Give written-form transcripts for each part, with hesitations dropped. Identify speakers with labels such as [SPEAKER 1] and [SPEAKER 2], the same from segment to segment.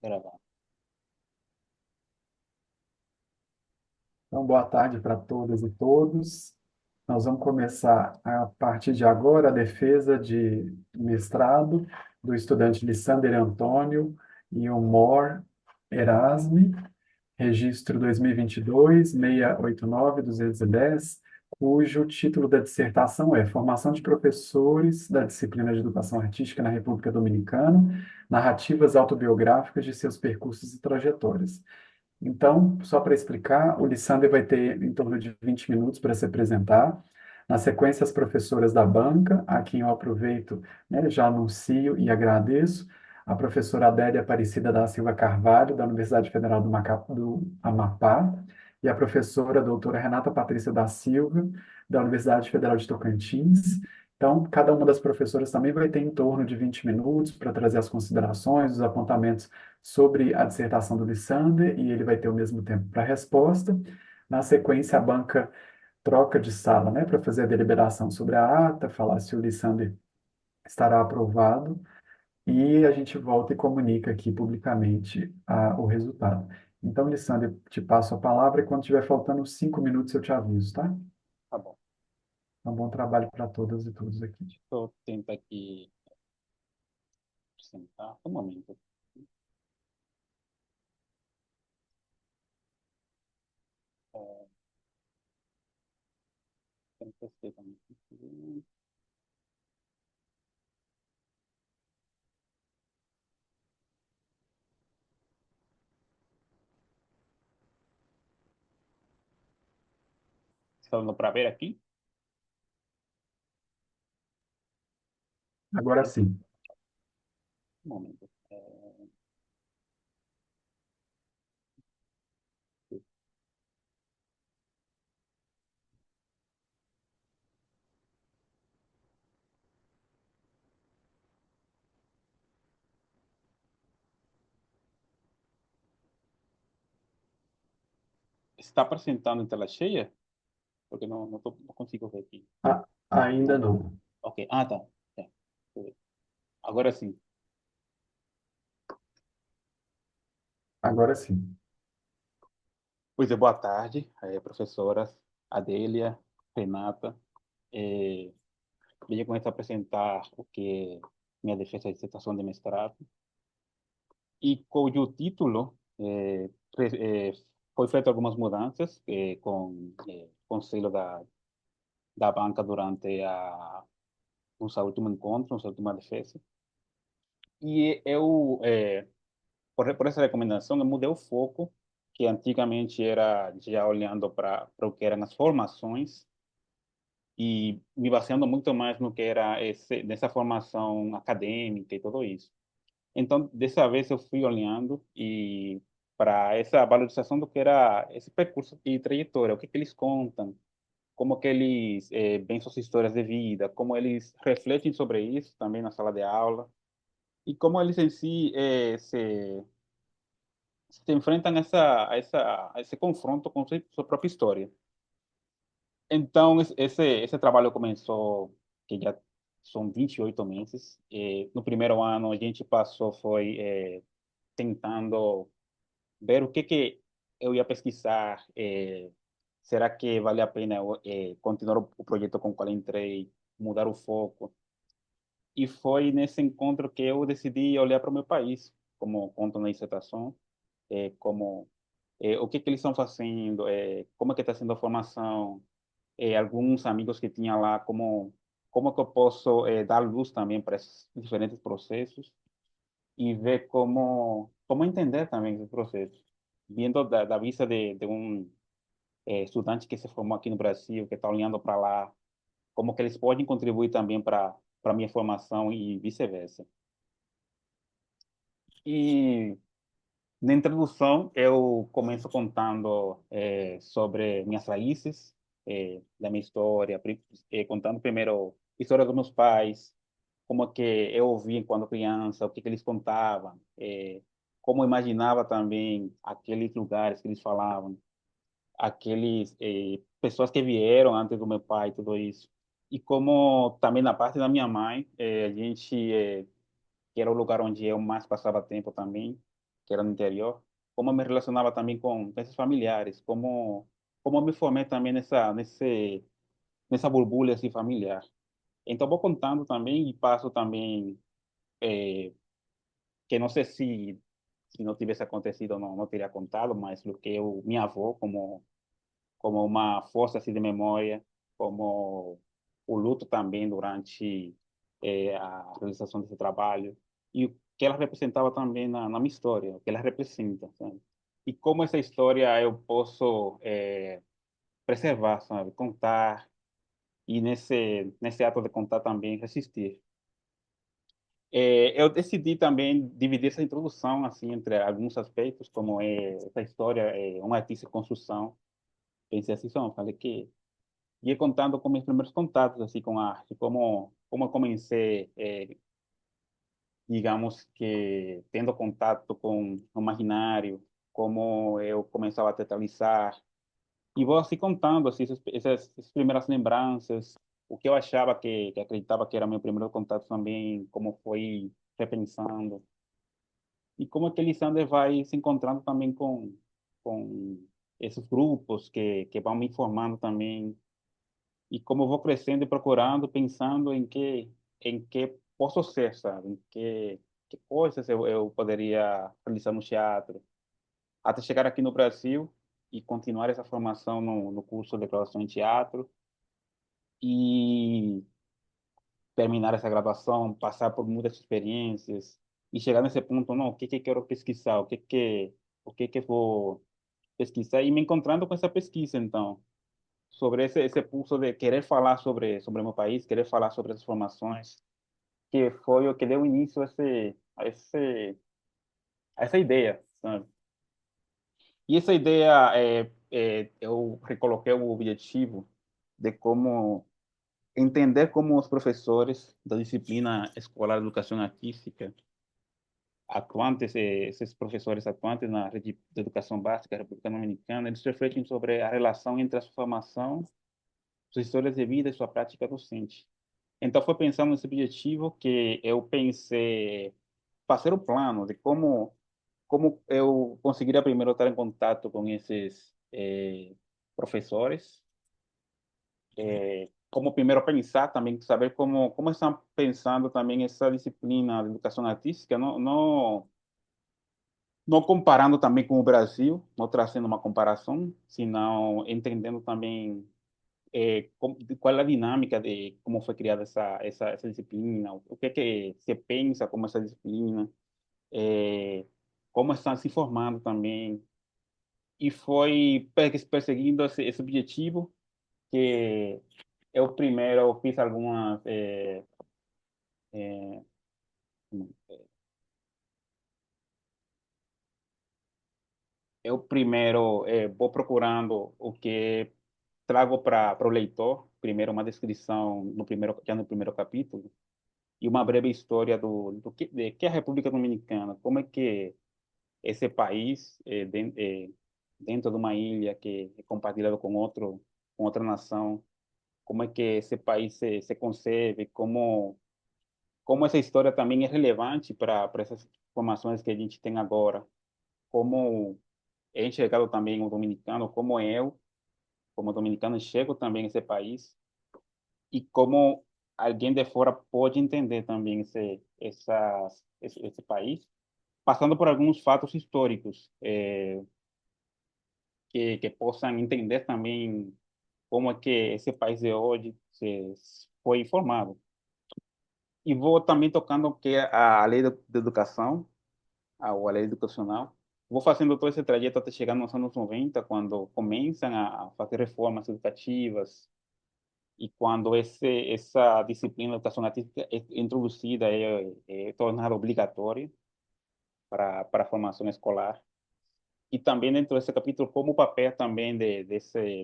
[SPEAKER 1] Gravar.
[SPEAKER 2] Então, boa tarde para todas e todos. Nós vamos começar a partir de agora a defesa de mestrado do estudante Lissander Antônio Ilmor Erasmi, registro 2022-689-210, cujo título da dissertação é Formação de Professores da Disciplina de Educação Artística na República Dominicana, narrativas autobiográficas de seus percursos e trajetórias. Então, só para explicar, o Lissander vai ter em torno de 20 minutos para se apresentar. Na sequência, as professoras da banca, a quem eu aproveito, né, já anuncio e agradeço, a professora Adélia Aparecida da Silva Carvalho, da Universidade Federal do Amapá, e a professora doutora Renata Patrícia da Silva, da Universidade Federal de Tocantins. Então, cada uma das professoras também vai ter em torno de 20 minutos para trazer as considerações, os apontamentos sobre a dissertação do Lissander e ele vai ter o mesmo tempo para a resposta. Na sequência, a banca troca de sala, né, para fazer a deliberação sobre a ata, falar se o Lissander estará aprovado e a gente volta e comunica aqui publicamente o resultado. Então, Lissander, te passo a palavra e quando tiver faltando 5 minutos eu te aviso, tá?
[SPEAKER 1] Tá bom.
[SPEAKER 2] Um bom trabalho para todas e todos aqui.
[SPEAKER 1] Deixa eu tentar aqui apresentar. Um momento. É, tem que ter também. Está dando para ver aqui?
[SPEAKER 2] Agora sim.
[SPEAKER 1] Um momento. Está apresentando em tela cheia? Porque não consigo ver aqui.
[SPEAKER 2] Ainda não.
[SPEAKER 1] Ok. Ah, tá. É. Agora sim.
[SPEAKER 2] Agora sim.
[SPEAKER 1] Pois é, boa tarde, professoras Adélia, Renata. É, Venho começar a apresentar o que é minha defesa de dissertação de mestrado. E cujo título foi feito algumas mudanças com o conselho da banca durante nosso último encontro, nossa última defesa. E por essa recomendação, eu mudei o foco, que antigamente era já olhando para o que eram as formações e me baseando muito mais no que era nessa formação acadêmica e tudo isso. Então, dessa vez eu fui olhando e para essa valorização do que era esse percurso e trajetória, o que que eles contam, como que eles veem suas histórias de vida, como eles refletem sobre isso também na sala de aula e como eles em si se enfrentam a esse confronto com sua própria história. Então, esse trabalho começou, que já são 28 meses. No primeiro ano, a gente passou, foi tentando ver o que que eu ia pesquisar. Será que vale a pena eu, continuar o projeto com o qual entrei, mudar o foco? E foi nesse encontro que eu decidi olhar para o meu país, como conto na dissertação, como o que que eles estão fazendo, como é que está sendo a formação, alguns amigos que tinha lá, como que eu posso dar luz também para esses diferentes processos e ver como entender também esses processos. Vindo da vista de um estudante que se formou aqui no Brasil, que está olhando para lá, como que eles podem contribuir também para a minha formação e vice-versa. E na introdução, eu começo contando sobre minhas raízes, da minha história, contando primeiro a história dos meus pais, como que eu ouvia quando criança, o que que eles contavam, como eu imaginava também aqueles lugares que eles falavam, aqueles pessoas que vieram antes do meu pai, tudo isso. E como também na parte da minha mãe, a gente, que era o lugar onde eu mais passava tempo também, que era no interior, como eu me relacionava também com esses familiares, como eu me formei também nessa borbulha assim, familiar. Então, vou contando também e passo também, que não sei se não tivesse acontecido, não teria contado, mas o que minha avó, como uma força assim, de memória, como o luto também durante a realização desse trabalho, e o que ela representava também na minha história, o que ela representa, sabe? E como essa história eu posso preservar, sabe? Contar, e nesse ato de contar também resistir. Eu decidi também dividir essa introdução assim entre alguns aspectos, como essa história é uma artista em construção. Pensei assim, só, falei que ia contando com meus primeiros contatos assim com a arte, como eu comecei, digamos que tendo contato com o imaginário, como eu começava a teatralizar, e vou assim contando assim essas primeiras lembranças, o que eu achava que acreditava que era meu primeiro contato também, como foi repensando. E como aquele Sander vai se encontrando também com esses grupos que vão me informando também, e como eu vou crescendo e procurando, pensando em que posso ser, sabe? Que coisas eu poderia realizar no teatro, até chegar aqui no Brasil e continuar essa formação no curso de graduação em teatro e terminar essa graduação, passar por muitas experiências e chegar nesse ponto, não, o que que eu quero pesquisar, o que que eu vou pesquisar, e me encontrando com essa pesquisa, então, sobre esse pulso de querer falar sobre o meu país, querer falar sobre as formações, que foi o que deu início a essa ideia, sabe? E essa ideia, eu recoloquei o objetivo de como entender como os professores da disciplina escolar de educação artística atuantes, esses professores atuantes na rede de educação básica republicana dominicana, eles refletem sobre a relação entre a sua formação, suas histórias de vida e sua prática docente. Então, foi pensando nesse objetivo que eu pensei fazer o plano de como eu conseguiria primeiro estar em contato com esses professores, como primeiro pensar também, saber como estão pensando também essa disciplina de educação artística, não comparando também com o Brasil, não trazendo uma comparação, senão entendendo também qual é a dinâmica de como foi criada essa disciplina, o que é que se pensa como essa disciplina, é, como estão se formando também. E foi perseguindo esse objetivo que eu primeiro fiz algumas. É, eu primeiro vou procurando o que trago para o leitor, primeiro uma descrição já no primeiro capítulo, e uma breve história de que é a República Dominicana, como é que esse país, dentro de uma ilha que é compartilhado com outra nação, como é que esse país se concebe, como essa história também é relevante para essas formações que a gente tem agora, como é enxergado também o dominicano, como eu, como dominicano, chego também a esse país, e como alguém de fora pode entender também esse país, passando por alguns fatos históricos, que possam entender também como é que esse país de hoje foi formado. E vou também tocando o que é a lei de educação, a lei educacional. Vou fazendo todo esse trajeto até chegar nos anos 90, quando começam a fazer reformas educativas e quando essa disciplina de educação artística é introduzida, é tornada obrigatória para a formação escolar. E também dentro desse capítulo, como o papel também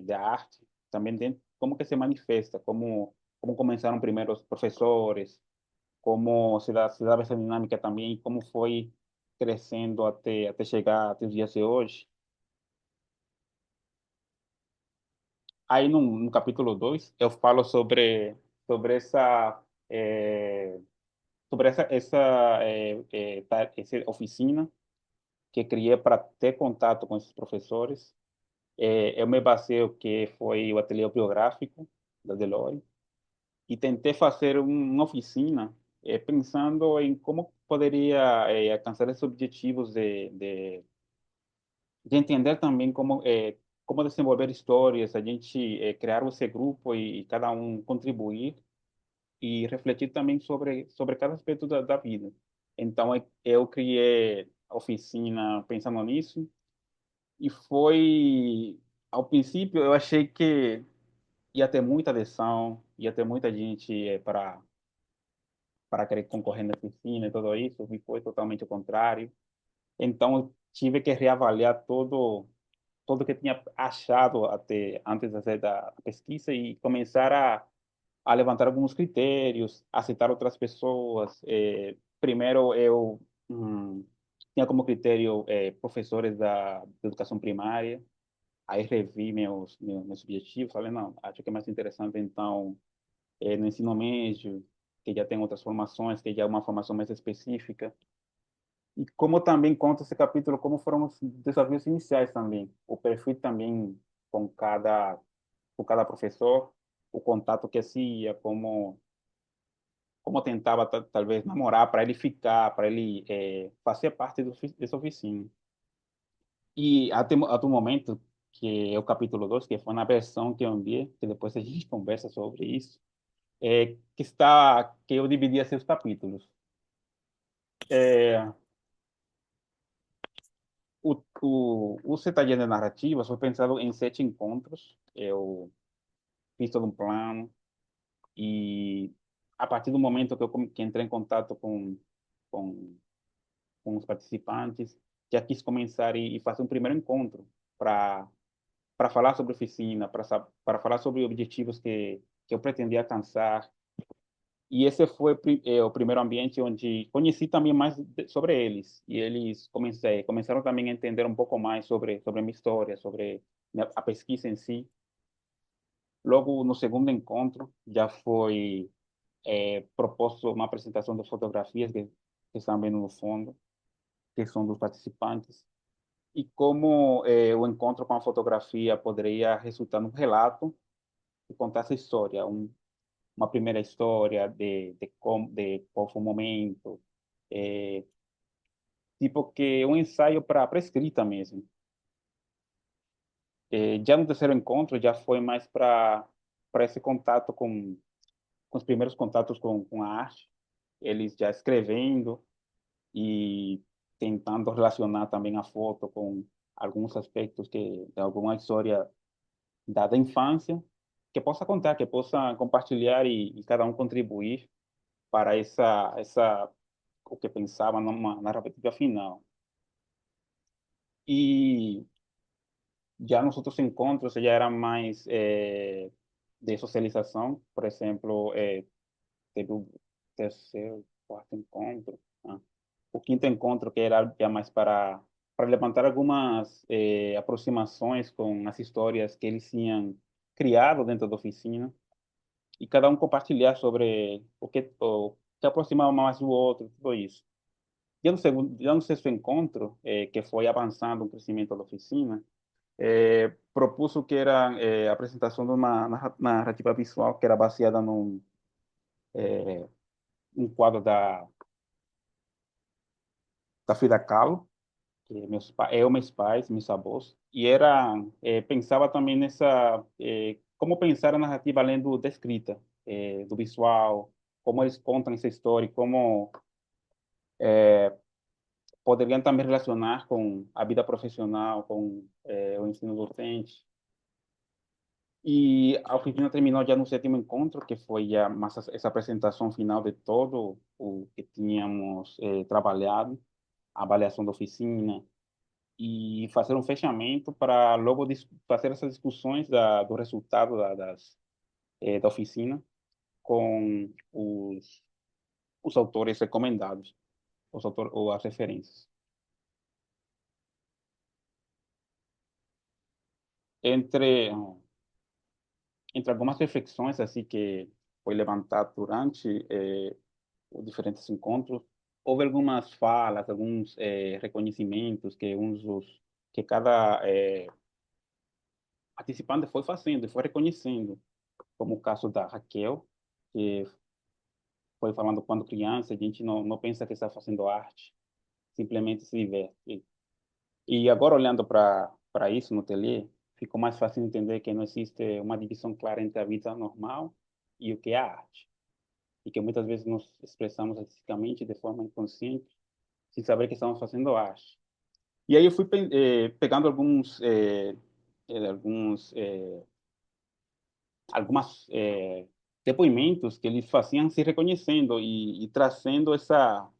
[SPEAKER 1] da arte, também dentro, como que se manifesta, como começaram primeiro os professores, como se dava essa dinâmica também, como foi crescendo até chegar até os dias de hoje. Aí no capítulo 2 eu falo sobre eh, essa oficina, que criei para ter contato com esses professores. Eu me baseio que foi o ateliê biográfico da Deloitte e tentei fazer uma oficina pensando em como poderia alcançar esses objetivos de entender também como desenvolver histórias, a gente criar esse grupo e cada um contribuir e refletir também sobre cada aspecto da vida. Então, eu criei a oficina pensando nisso e foi, ao princípio, eu achei que ia ter muita adesão, ia ter muita gente para querer concorrer na oficina e tudo isso, e foi totalmente o contrário. Então, eu tive que reavaliar todo que tinha achado até antes de fazer da pesquisa e começar a levantar alguns critérios, a citar outras pessoas. Primeiro, eu tinha como critério professores da educação primária, aí revi meus objetivos, falei, não, acho que é mais interessante, então, no ensino médio, que já tem outras formações, que já é uma formação mais específica. E como também conta esse capítulo, como foram os desafios iniciais também, o perfil também com cada professor, o contato que hacía, como tentava talvez namorar para ele ficar, para ele fazer parte dessa oficina. E até o momento, que é o capítulo 2 que foi na versão que eu enviei, que depois a gente conversa sobre isso, que eu dividi assim os capítulos. É, o Cetadinha de Narrativas foi pensado em 7 encontros. Eu fiz todo um plano e a partir do momento que entrei em contato com, com os participantes, já quis começar e fazer um primeiro encontro para falar sobre oficina, para falar sobre objetivos que eu pretendia alcançar. E esse foi o primeiro ambiente onde conheci também mais sobre eles. E eles começaram também a entender um pouco mais sobre a minha história, sobre a pesquisa em si. Logo, no segundo encontro, já foi proposto uma apresentação de fotografias que estão vendo no fundo, que são dos participantes, e como o encontro com a fotografia poderia resultar num relato que contasse a história, uma primeira história de qual foi o momento, é, tipo que um ensaio para escrita mesmo. Já no terceiro encontro já foi mais para esse contato com os primeiros contatos com a arte, eles já escrevendo e tentando relacionar também a foto com alguns aspectos de alguma história da infância, que possa contar, que possa compartilhar e cada um contribuir para o que pensava numa narrativa final. E já nos outros encontros já era mais de socialização, por exemplo, teve o terceiro, quarto encontro, o quinto encontro que era já mais para levantar algumas aproximações com as histórias que eles tinham criado dentro da oficina e cada um compartilhar sobre o que aproximava mais do outro, tudo isso. Já no sexto encontro, que foi avançando o crescimento da oficina, propus que era a apresentação de uma narrativa visual que era baseada num um quadro da Frida Kahlo, que meus pais, meus avós, e pensava também como pensar a narrativa além da escrita, do visual, como eles contam essa história, como poderiam também relacionar com a vida profissional, com o ensino docente. E a oficina terminou já no sétimo encontro, que foi já mais essa apresentação final de todo o que tínhamos trabalhado, a avaliação da oficina, e fazer um fechamento para logo fazer essas discussões do resultado da oficina com os autores recomendados, ou as referências. Entre, entre algumas reflexões assim que foi levantado durante os diferentes encontros, houve algumas falas, alguns reconhecimentos que cada participante foi fazendo, foi reconhecendo, como o caso da Raquel, que foi falando quando criança, a gente não pensa que está fazendo arte, simplesmente se diverte. E agora, olhando para isso no telê, ficou mais fácil entender que não existe uma divisão clara entre a vida normal e o que é a arte. E que muitas vezes nos expressamos artisticamente de forma inconsciente, sem saber que estamos fazendo arte. E aí eu fui pegando alguns algumas depoimentos que eles faziam se reconhecendo e trazendo essa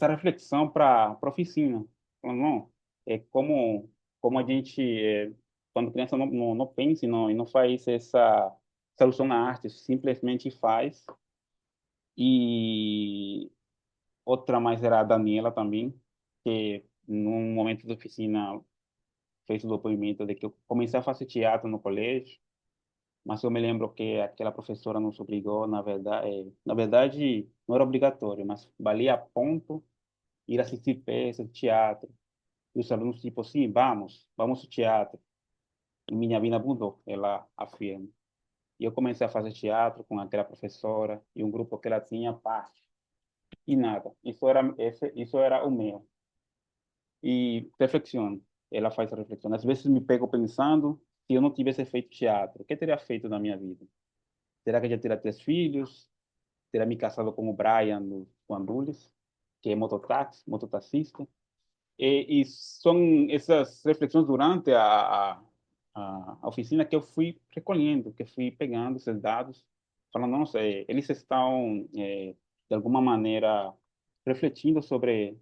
[SPEAKER 1] reflexão para a oficina. Falando, não, é como a gente, quando criança, não pensa e não faz essa solução na arte, simplesmente faz. E outra mais era a Daniela também, que num momento da oficina fez o depoimento de que eu comecei a fazer teatro no colégio, mas eu me lembro que aquela professora nos obrigou, na verdade não era obrigatório, mas valia ponto ir assistir peças de teatro. E os alunos, tipo, sim, vamos ao teatro. E minha vida mudou, ela afirma. E eu comecei a fazer teatro com aquela professora e um grupo que ela tinha parte. E nada, isso era o meu. E reflexiono, ela faz a reflexão. Às vezes me pego pensando, se eu não tivesse feito teatro, o que eu teria feito na minha vida? Será que eu já teria 3 filhos? Teria me casado com o Brian no Guandules, que é mototaxista? E são essas reflexões durante a oficina que eu fui recolhendo, que fui pegando esses dados, falando, nossa, eles estão, de alguma maneira, refletindo sobre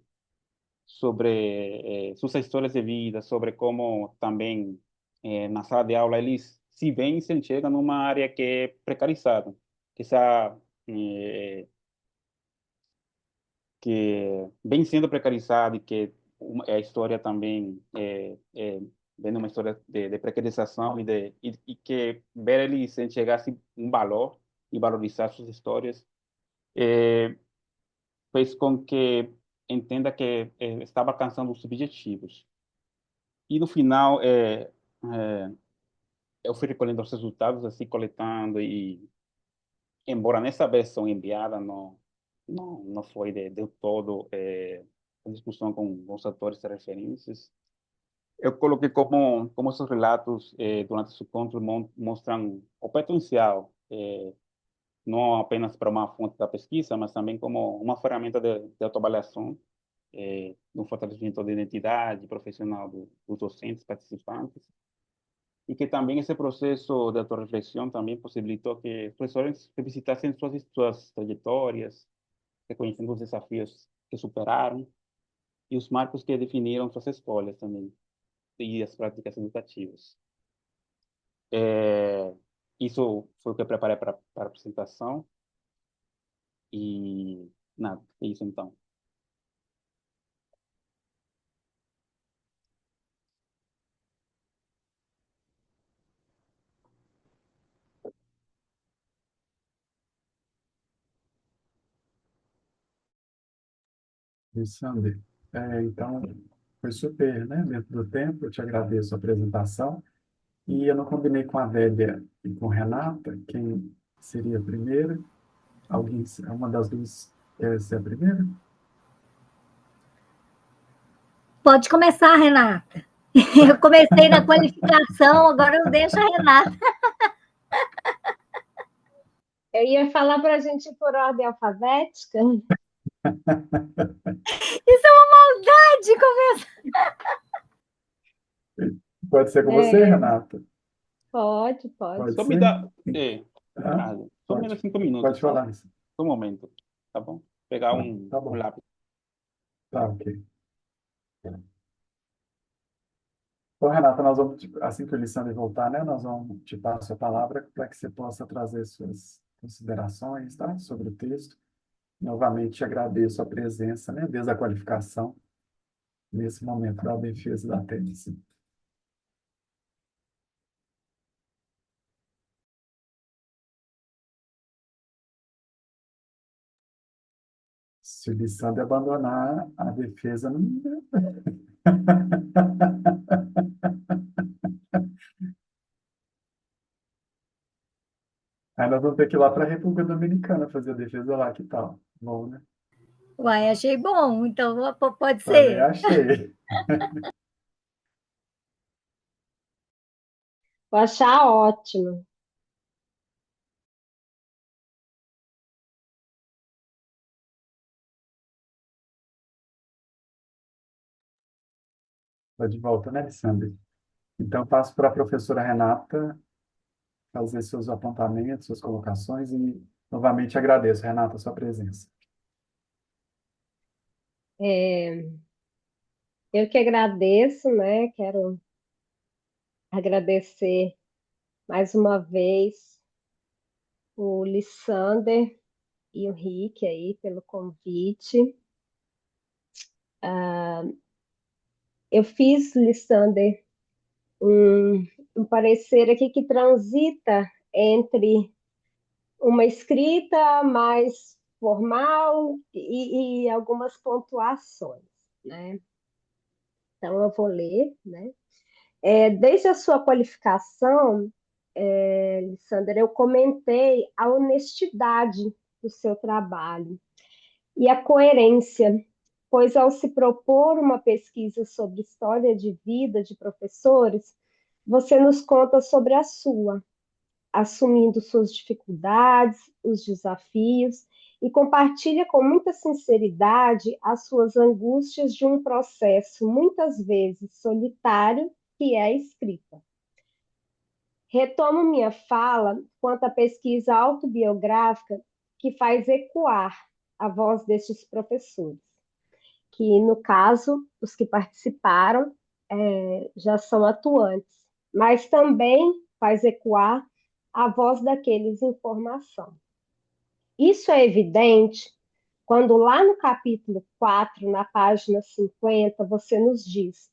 [SPEAKER 1] suas histórias de vida, sobre como também, na sala de aula, eles se veem e se enxergam numa área que é precarizada, que está que vem sendo precarizado e que a história também vem uma história de precarização e que ver eles enxergasse um valor e valorizar suas histórias fez com que entenda que estava alcançando os objetivos. E no final, eu fui recolhendo os resultados, assim, coletando e embora nessa versão enviada não foi de todo a discussão com os atores e referências. Eu coloquei como esses relatos, durante esse encontro, mostram o potencial, não apenas para uma fonte da pesquisa, mas também como uma ferramenta de autoavaliação, no fortalecimento da identidade profissional dos docentes participantes, e que também esse processo de autorreflexão também possibilitou que os professores revisitassem suas trajetórias, reconhecendo os desafios que superaram e os marcos que definiram suas escolhas também e as práticas educativas. É, isso foi o que eu preparei para a apresentação e nada, é isso então.
[SPEAKER 2] Alexandre, então, foi super, né? Dentro do tempo, eu te agradeço a apresentação. E eu não combinei com a Vélia e com a Renata quem seria a primeira. Alguém, uma das duas quer ser a primeira?
[SPEAKER 3] Pode começar, Renata. Eu comecei na qualificação, agora eu deixo a Renata.
[SPEAKER 4] Eu ia falar para a gente ir por ordem alfabética.
[SPEAKER 3] Isso é uma maldade começar.
[SPEAKER 2] Pode ser com você, Renata?
[SPEAKER 4] Pode.
[SPEAKER 2] Pode
[SPEAKER 1] Só me
[SPEAKER 2] ser?
[SPEAKER 1] dá,
[SPEAKER 2] Ah,
[SPEAKER 1] só me dá
[SPEAKER 2] pode,
[SPEAKER 1] 5 minutos,
[SPEAKER 2] pode
[SPEAKER 1] só
[SPEAKER 2] falar isso.
[SPEAKER 1] um momento, tá bom? Pegar
[SPEAKER 2] Tá, tá
[SPEAKER 1] um
[SPEAKER 2] bom.
[SPEAKER 1] lápis.
[SPEAKER 2] Tá, ok. Bom, Renata, nós vamos, assim que o Lissandro voltar, né, nós vamos te passar a palavra para que você possa trazer suas considerações, tá, sobre o texto. Novamente, agradeço a presença, né, desde a qualificação, nesse momento da defesa da tese. Se o Lissandro abandonar a defesa, não... Aí nós vamos ter que ir lá para a República Dominicana fazer a defesa lá, que tal? Bom, né?
[SPEAKER 3] Uai, achei bom, então pode
[SPEAKER 2] Também
[SPEAKER 3] ser.
[SPEAKER 2] achei.
[SPEAKER 4] Vou achar ótimo.
[SPEAKER 2] Estou de volta, né, Lissandra? Então, passo para a professora Renata fazer seus apontamentos, suas colocações e, novamente, agradeço, Renata, a sua presença.
[SPEAKER 4] É, eu que agradeço, né? Quero agradecer mais uma vez o Lissander e o Rick aí pelo convite. Eu fiz, Lissander, um parecer aqui que transita entre uma escrita mais formal e algumas pontuações, né? Então, eu vou ler, né? Desde a sua qualificação, Sandra, eu comentei a honestidade do seu trabalho e a coerência, pois ao se propor uma pesquisa sobre história de vida de professores, você nos conta sobre a sua, assumindo suas dificuldades, os desafios e compartilha com muita sinceridade as suas angústias de um processo muitas vezes solitário, que é a escrita. Retomo minha fala quanto à pesquisa autobiográfica que faz ecoar a voz destes professores, que, no caso, os que participaram já são atuantes, mas também faz ecoar a voz daqueles em formação. Isso é evidente quando lá no capítulo 4, na página 50, você nos diz: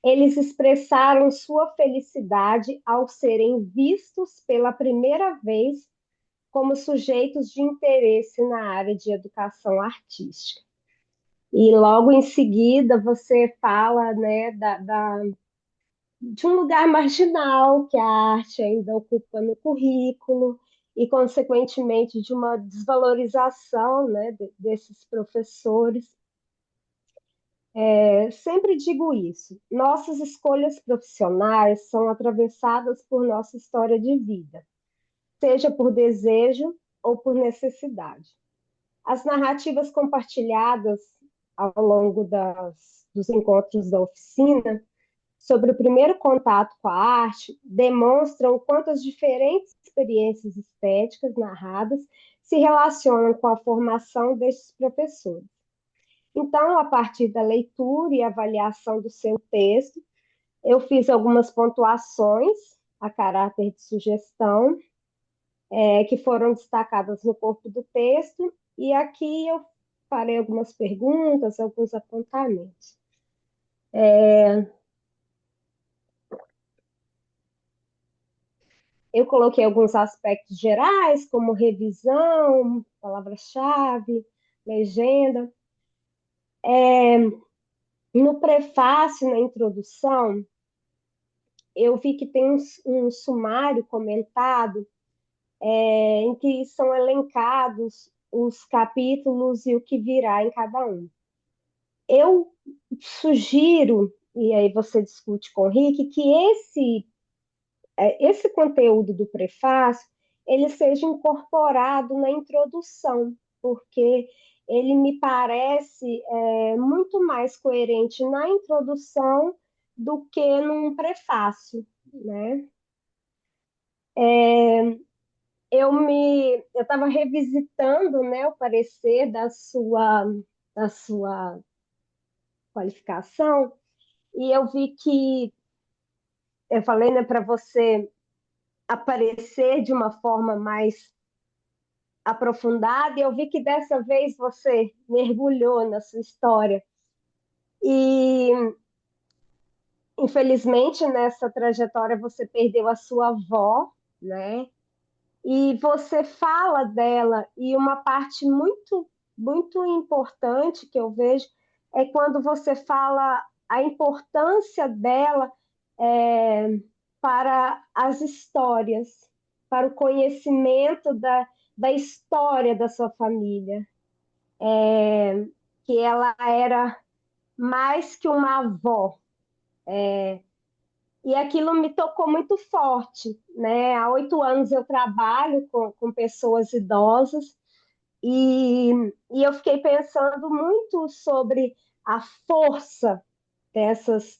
[SPEAKER 4] eles expressaram sua felicidade ao serem vistos pela primeira vez como sujeitos de interesse na área de educação artística. E logo em seguida você fala, né, de um lugar marginal que a arte ainda ocupa no currículo e, consequentemente, de uma desvalorização, né, desses professores. Sempre digo isso. Nossas escolhas profissionais são atravessadas por nossa história de vida, seja por desejo ou por necessidade. As narrativas compartilhadas ao longo dos encontros da oficina sobre o primeiro contato com a arte demonstram quantas diferentes experiências estéticas narradas se relacionam com a formação destes professores. Então, a partir da leitura e avaliação do seu texto, eu fiz algumas pontuações a caráter de sugestão, que foram destacadas no corpo do texto, e aqui eu farei algumas perguntas, alguns apontamentos. Eu coloquei alguns aspectos gerais, como revisão, palavra-chave, legenda. No prefácio, na introdução, eu vi que tem um sumário comentado, em que são elencados os capítulos e o que virá em cada um. Eu sugiro, e aí você discute com o Rick, que esse conteúdo do prefácio ele seja incorporado na introdução, porque ele me parece muito mais coerente na introdução do que num prefácio, né? Eu estava revisitando, né, o parecer da sua qualificação e eu vi que eu falei, né, para você aparecer de uma forma mais aprofundada, e eu vi que dessa vez você mergulhou na sua história. E, infelizmente, nessa trajetória você perdeu a sua avó, né? E você fala dela, e uma parte muito muito importante que eu vejo é quando você fala a importância dela é, para as histórias, para o conhecimento da história da sua família, que ela era mais que uma avó. E aquilo me tocou muito forte, né? Há 8 anos eu trabalho com pessoas idosas e eu fiquei pensando muito sobre a força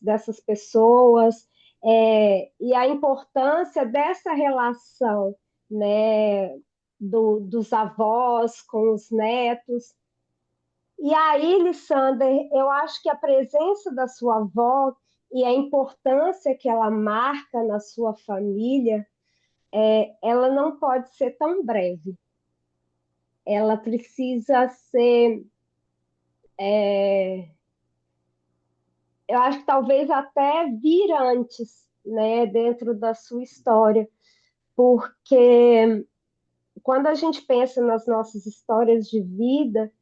[SPEAKER 4] dessas pessoas, e a importância dessa relação, né, dos avós com os netos. E aí, Lissander, eu acho que a presença da sua avó e a importância que ela marca na sua família, ela não pode ser tão breve. Ela precisa ser, eu acho que talvez até vir antes, né, dentro da sua história, porque quando a gente pensa nas nossas histórias de vida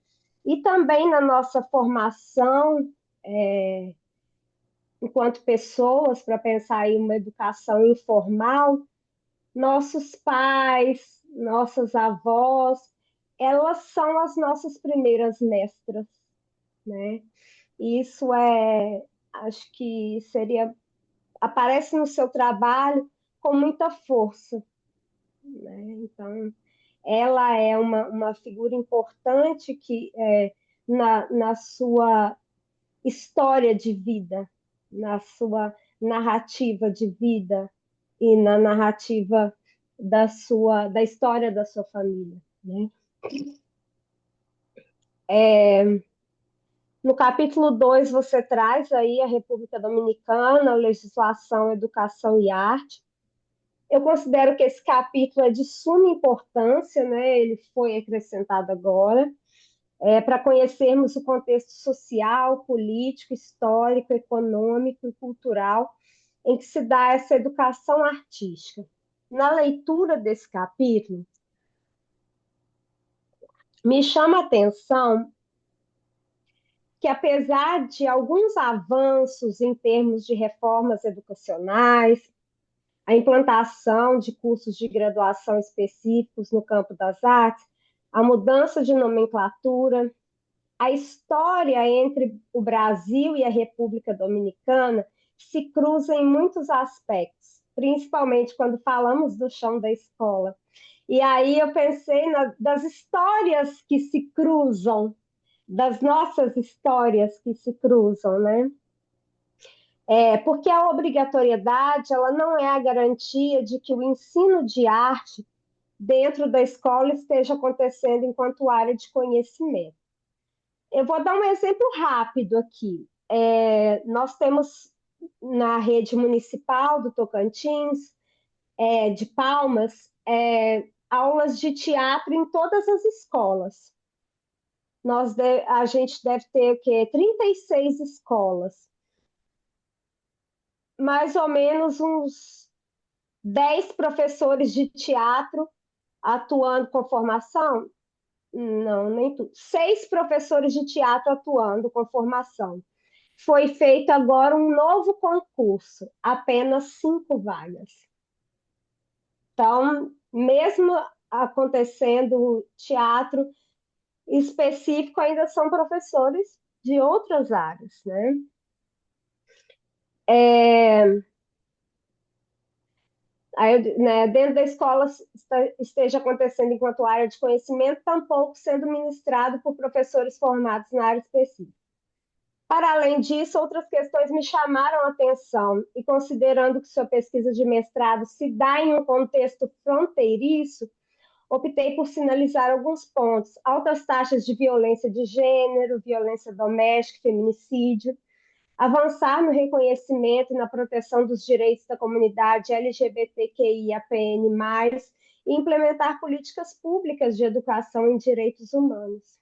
[SPEAKER 4] e também na nossa formação enquanto pessoas, para pensar em uma educação informal, nossos pais, nossas avós, elas são as nossas primeiras mestras, né? Isso acho que aparece no seu trabalho com muita força, né? Então, ela é uma figura importante na sua história de vida, na sua narrativa de vida e na narrativa da história da sua família, né? No capítulo 2 você traz aí a República Dominicana, legislação, educação e arte. Eu considero que esse capítulo é de suma importância, né? Ele foi acrescentado agora, para conhecermos o contexto social, político, histórico, econômico e cultural em que se dá essa educação artística. Na leitura desse capítulo, me chama a atenção que, apesar de alguns avanços em termos de reformas educacionais, a implantação de cursos de graduação específicos no campo das artes, a mudança de nomenclatura, a história entre o Brasil e a República Dominicana se cruza em muitos aspectos, principalmente quando falamos do chão da escola. E aí eu pensei das histórias que se cruzam, das nossas histórias que se cruzam, né? Porque a obrigatoriedade ela não é a garantia de que o ensino de arte dentro da escola esteja acontecendo enquanto área de conhecimento. Eu vou dar um exemplo rápido aqui. Nós temos na rede municipal do Tocantins, de Palmas, aulas de teatro em todas as escolas. A gente deve ter o quê? 36 escolas. Mais ou menos uns 10 professores de teatro atuando com formação? Não, nem tudo. 6 professores de teatro atuando com formação. Foi feito agora um novo concurso, apenas 5 vagas. Então, mesmo acontecendo teatro específico, ainda são professores de outras áreas, né? Dentro da escola esteja acontecendo enquanto área de conhecimento, tampouco sendo ministrado por professores formados na área específica. Para além disso, outras questões me chamaram a atenção e, considerando que sua pesquisa de mestrado se dá em um contexto fronteiriço, optei por sinalizar alguns pontos: altas taxas de violência de gênero, violência doméstica, feminicídio, avançar no reconhecimento e na proteção dos direitos da comunidade LGBTQIAPN+, e implementar políticas públicas de educação em direitos humanos.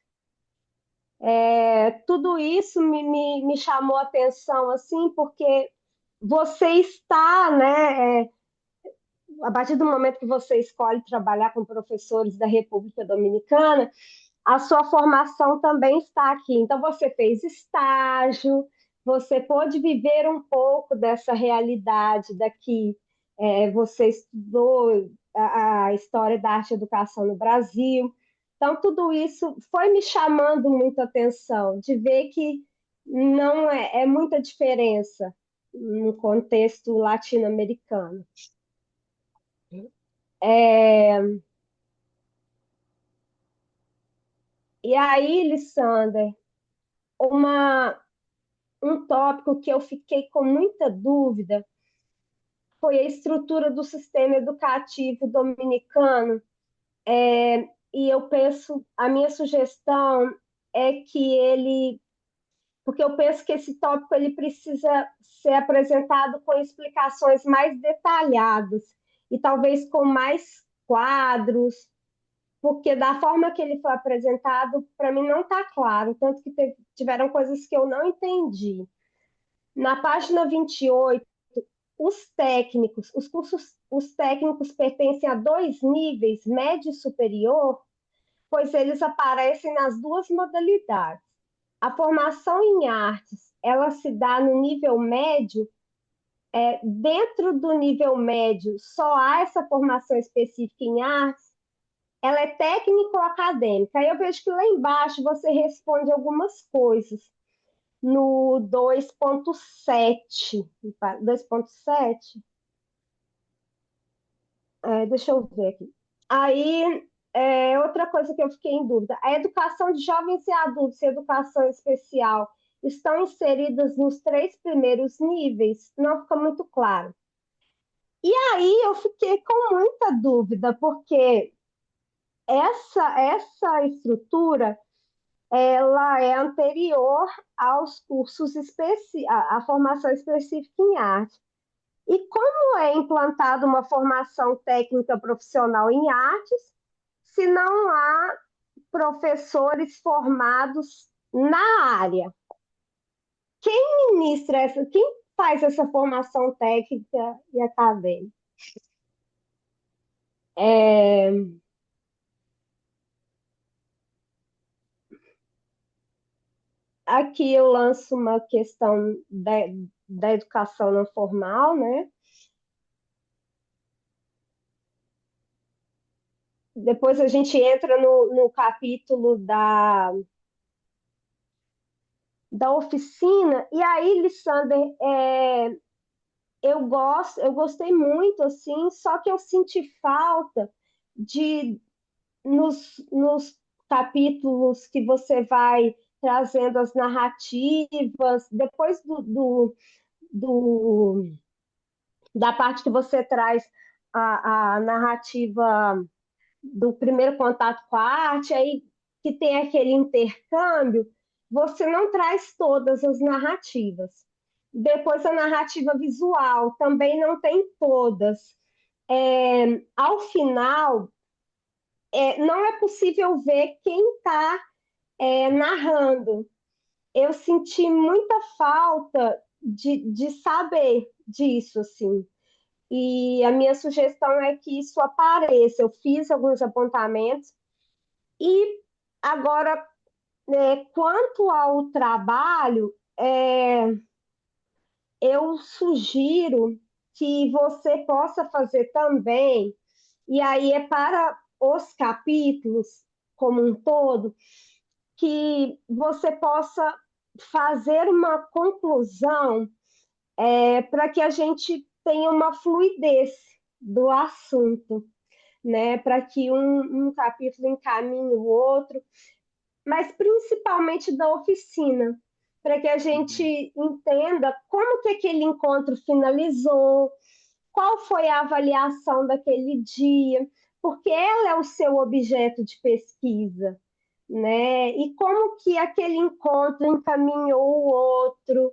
[SPEAKER 4] Tudo isso me chamou a atenção, assim, porque você está, né, a partir do momento que você escolhe trabalhar com professores da República Dominicana, a sua formação também está aqui. Então, você fez estágio, você pôde viver um pouco dessa realidade daqui. Você estudou a história da arte e educação no Brasil. Então, tudo isso foi me chamando muita atenção, de ver que não é muita diferença no contexto latino-americano. É, E aí, Lissander, uma, um tópico que eu fiquei com muita dúvida foi a estrutura do sistema educativo dominicano. E eu penso, a minha sugestão é que porque eu penso que esse tópico ele precisa ser apresentado com explicações mais detalhadas e talvez com mais quadros, porque da forma que ele foi apresentado, para mim não está claro, tanto que tiveram coisas que eu não entendi. Na página 28, os técnicos pertencem a dois níveis, médio e superior, pois eles aparecem nas duas modalidades. A formação em artes, ela se dá no nível médio, dentro do nível médio só há essa formação específica em artes, ela é técnico-acadêmica. Aí eu vejo que lá embaixo você responde algumas coisas. No 2.7, 2.7, deixa eu ver aqui. Aí, outra coisa que eu fiquei em dúvida, a educação de jovens e adultos e educação especial estão inseridas nos três primeiros níveis? Não fica muito claro. E aí eu fiquei com muita dúvida, porque essa estrutura ela é anterior aos cursos à formação específica em arte. E como é implantada uma formação técnica profissional em artes, se não há professores formados na área? Quem faz essa formação técnica e acadêmica? É, Aqui eu lanço uma questão da educação não formal, né? Depois a gente entra no capítulo da oficina, e aí, Lissander, eu gostei muito, assim, só que eu senti falta de, nos capítulos que você vai trazendo as narrativas, depois do- da parte que você traz a narrativa do primeiro contato com a arte, aí que tem aquele intercâmbio, você não traz todas as narrativas. Depois a narrativa visual também não tem todas. Ao final, não é possível ver quem está narrando. Eu senti muita falta de saber disso, assim. E a minha sugestão é que isso apareça. Eu fiz alguns apontamentos, e agora, quanto ao trabalho, eu sugiro que você possa fazer também, e aí é para os capítulos como um todo, que você possa fazer uma conclusão, para que a gente tenha uma fluidez do assunto, né? Para que um capítulo encaminhe o outro, mas principalmente da oficina, para que a gente entenda como que aquele encontro finalizou, qual foi a avaliação daquele dia, porque ela é o seu objeto de pesquisa, né? E como que aquele encontro encaminhou o outro,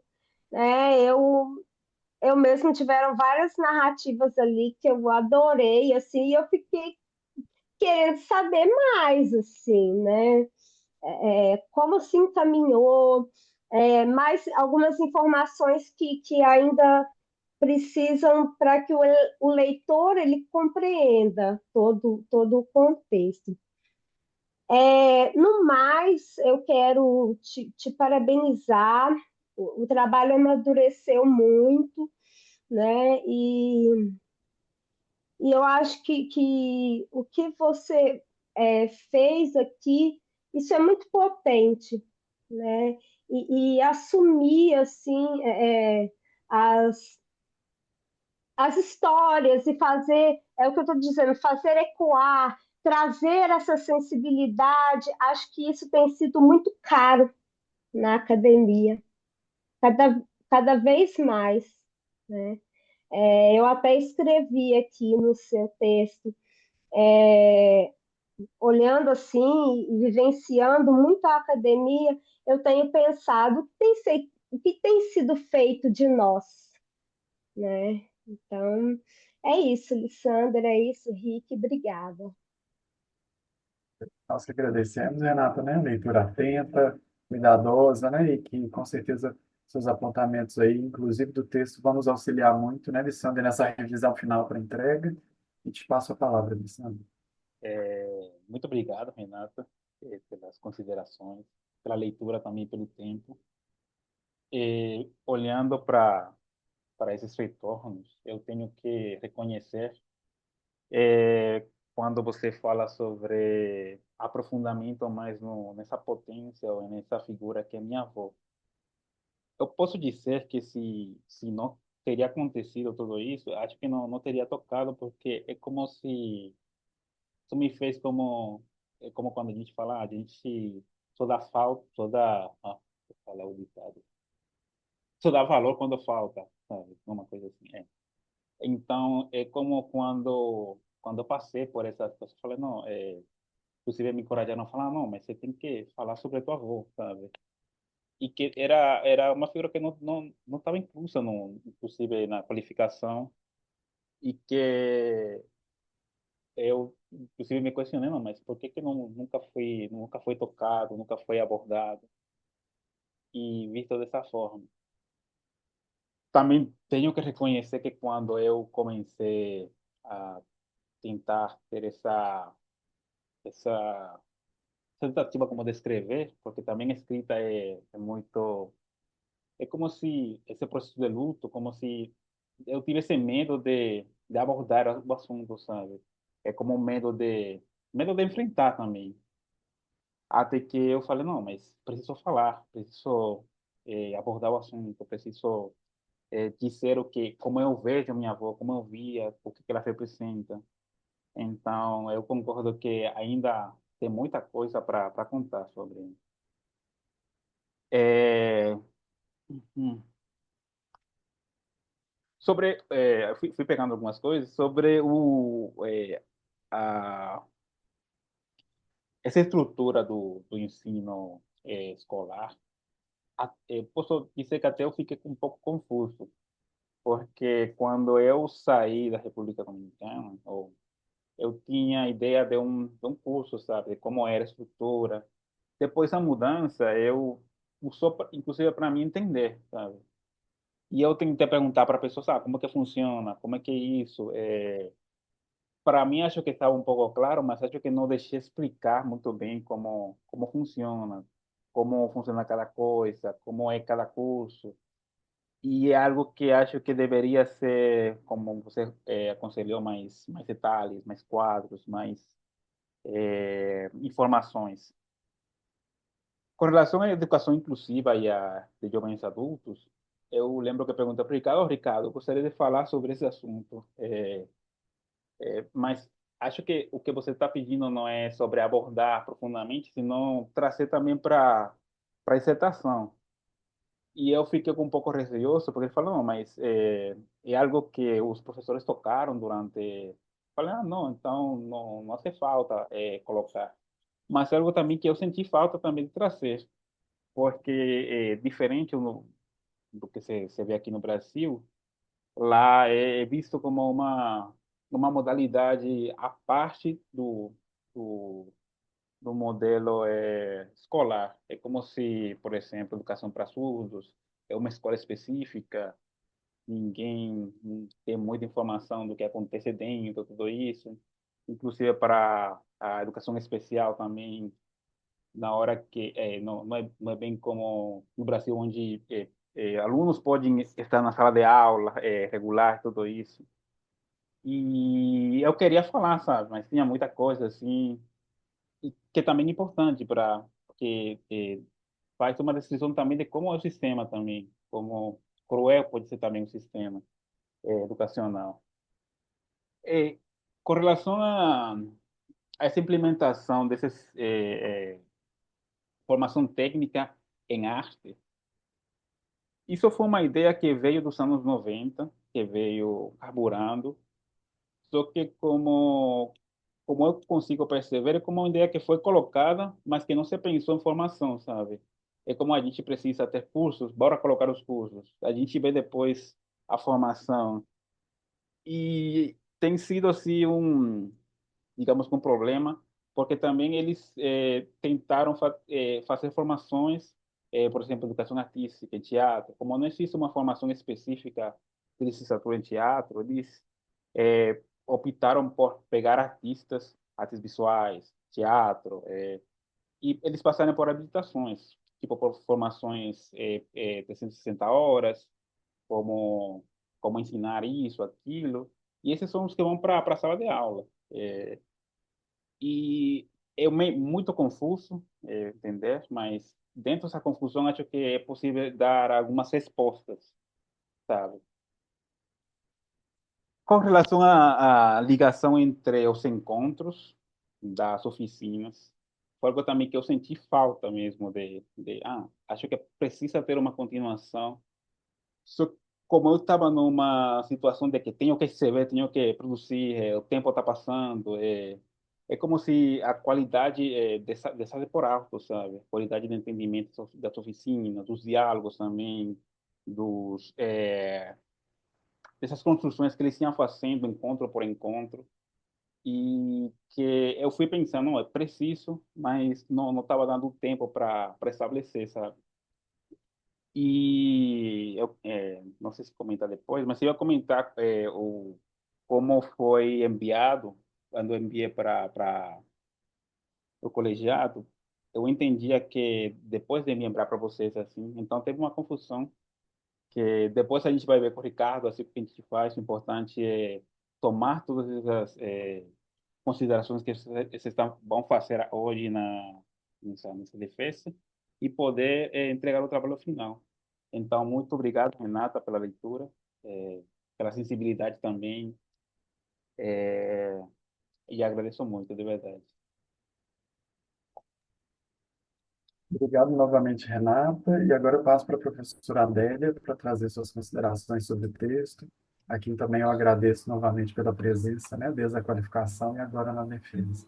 [SPEAKER 4] né? Eu mesmo tiveram várias narrativas ali que eu adorei, assim, e eu fiquei querendo saber mais, assim, né? Como se encaminhou, mais algumas informações que ainda precisam para que o leitor ele compreenda todo o contexto. No mais, eu quero te parabenizar. O trabalho amadureceu muito, né? E eu acho que o que você fez aqui, isso é muito potente, né? E assumir, assim, as, as histórias e fazer, é o que eu estou dizendo, fazer ecoar, trazer essa sensibilidade, acho que isso tem sido muito caro na academia, cada vez mais, né? Eu até escrevi aqui no seu texto, olhando assim e vivenciando muito a academia, eu tenho pensado o que tem sido feito de nós, né? Então, é isso, Lissandra, é isso, Rick, obrigada.
[SPEAKER 2] Nós que agradecemos, Renata, né? Leitura atenta, cuidadosa, né? E que com certeza seus apontamentos aí, inclusive do texto, vão nos auxiliar muito, né, Lissandra, nessa revisão final para entrega. E te passo a palavra, Lissandra.
[SPEAKER 1] Muito obrigado, Renata, pelas considerações, pela leitura também, pelo tempo. Olhando para esses retornos, eu tenho que reconhecer, quando você fala sobre aprofundamento mais nessa potência ou nessa figura que é minha avó. Eu posso dizer que se não teria acontecido tudo isso, acho que não teria tocado, porque é como se isso me fez como, é como quando a gente fala, a gente só dá falta, só dá, vou falar o ditado, só dá valor quando falta, sabe? Uma coisa assim, é. Então, é como quando eu passei por essa situação, eu falei, não, inclusive me encorajaram a falar, não, mas você tem que falar sobre a tua avó, sabe? E que era uma figura que não estava inclusa, no, inclusive na qualificação, e que eu, inclusive, me questionei, não, mas por que que nunca foi tocado, nunca foi abordado e visto dessa forma? Também tenho que reconhecer que quando eu comecei a tentar ter essa tentativa como de escrever, porque também a escrita é muito, é como se esse processo de luto, como se eu tivesse medo de abordar o assunto, sabe? É como um medo de enfrentar também. Até que eu falei, não, mas preciso falar, preciso abordar o assunto, preciso dizer como eu vejo minha avó, como eu via, o que que ela representa. Então, eu concordo que ainda tem muita coisa para contar sobre. É, hum, fui pegando algumas coisas sobre a, essa estrutura do ensino escolar. Posso dizer que até eu fiquei um pouco confuso, porque quando eu saí da República Dominicana, eu tinha a ideia de um curso, sabe, de como era a estrutura. Depois da mudança, usou, inclusive, para mim entender, sabe? E eu tentei perguntar para a pessoa, sabe, como é que funciona, como é que é isso. Para mim, acho que estava um pouco claro, mas acho que não deixei explicar muito bem como funciona cada coisa, como é cada curso. E é algo que acho que deveria ser, como você aconselhou, mais detalhes, mais quadros, mais informações. Com relação à educação inclusiva e a de jovens adultos, eu lembro que perguntei para o Ricardo, Ricardo, eu gostaria de falar sobre esse assunto, mas acho que o que você está pedindo não é sobre abordar profundamente, senão trazer também para a dissertação. E eu fiquei um pouco receoso, porque ele falou, não, mas é algo que os professores tocaram durante... Falei, não, então não hace falta colocar. Mas é algo também que eu senti falta também de trazer, porque diferente do que se vê aqui no Brasil, lá é visto como uma modalidade à parte do, do modelo escolar. É como se, por exemplo, educação para surdos é uma escola específica, ninguém tem muita informação do que acontece dentro, tudo isso. Inclusive para a educação especial também, na hora que não é bem como no Brasil, onde alunos podem estar na sala de aula regular, tudo isso. E eu queria falar, sabe, mas tinha muita coisa assim, e que também é importante para porque faz uma decisão também de como é o sistema também, como cruel pode ser também o sistema educacional. E, com relação a essa implementação dessas formação técnica em arte, isso foi uma ideia que veio dos anos 90, que veio carburando, só que como eu consigo perceber, é como uma ideia que foi colocada, mas que não se pensou em formação, sabe? É como a gente precisa ter cursos, bora colocar os cursos. A gente vê depois a formação. E tem sido assim digamos, um problema, porque também eles tentaram fazer formações, por exemplo, educação artística, em teatro. Como não existe uma formação específica de licenciatura em teatro, eles optaram por pegar artistas, artes visuais, teatro, e eles passaram por habilitações, tipo por formações 360 horas, como ensinar isso, aquilo, e esses são os que vão para a sala de aula. E é muito confuso, entender, mas dentro dessa confusão acho que é possível dar algumas respostas, sabe? Com relação à ligação entre os encontros das oficinas, foi algo também que eu senti falta mesmo acho que precisa ter uma continuação. Só que como eu estava numa situação de que tenho que escrever, tenho que produzir, o tempo está passando, é como se a qualidade deixasse por alto, sabe? A qualidade de entendimento das oficinas, dos diálogos também, dessas construções que eles iam fazendo encontro por encontro, e que eu fui pensando, não, é preciso, mas não estava dando tempo para estabelecer, sabe? E eu não sei se comentar depois, mas eu ia comentar como foi enviado, quando eu enviei para o colegiado, eu entendia que depois de me enviar para vocês assim, então teve uma confusão, que depois a gente vai ver com o Ricardo, assim, o que a gente faz, o importante é tomar todas essas considerações que vocês vão fazer hoje nessa defesa e poder entregar o trabalho final. Então, muito obrigado, Renata, pela leitura, pela sensibilidade também, e agradeço muito, de verdade.
[SPEAKER 2] Obrigado novamente, Renata. E agora eu passo para a professora Adélia para trazer suas considerações sobre o texto. Aqui também eu agradeço novamente pela presença, né, desde a qualificação e agora na defesa.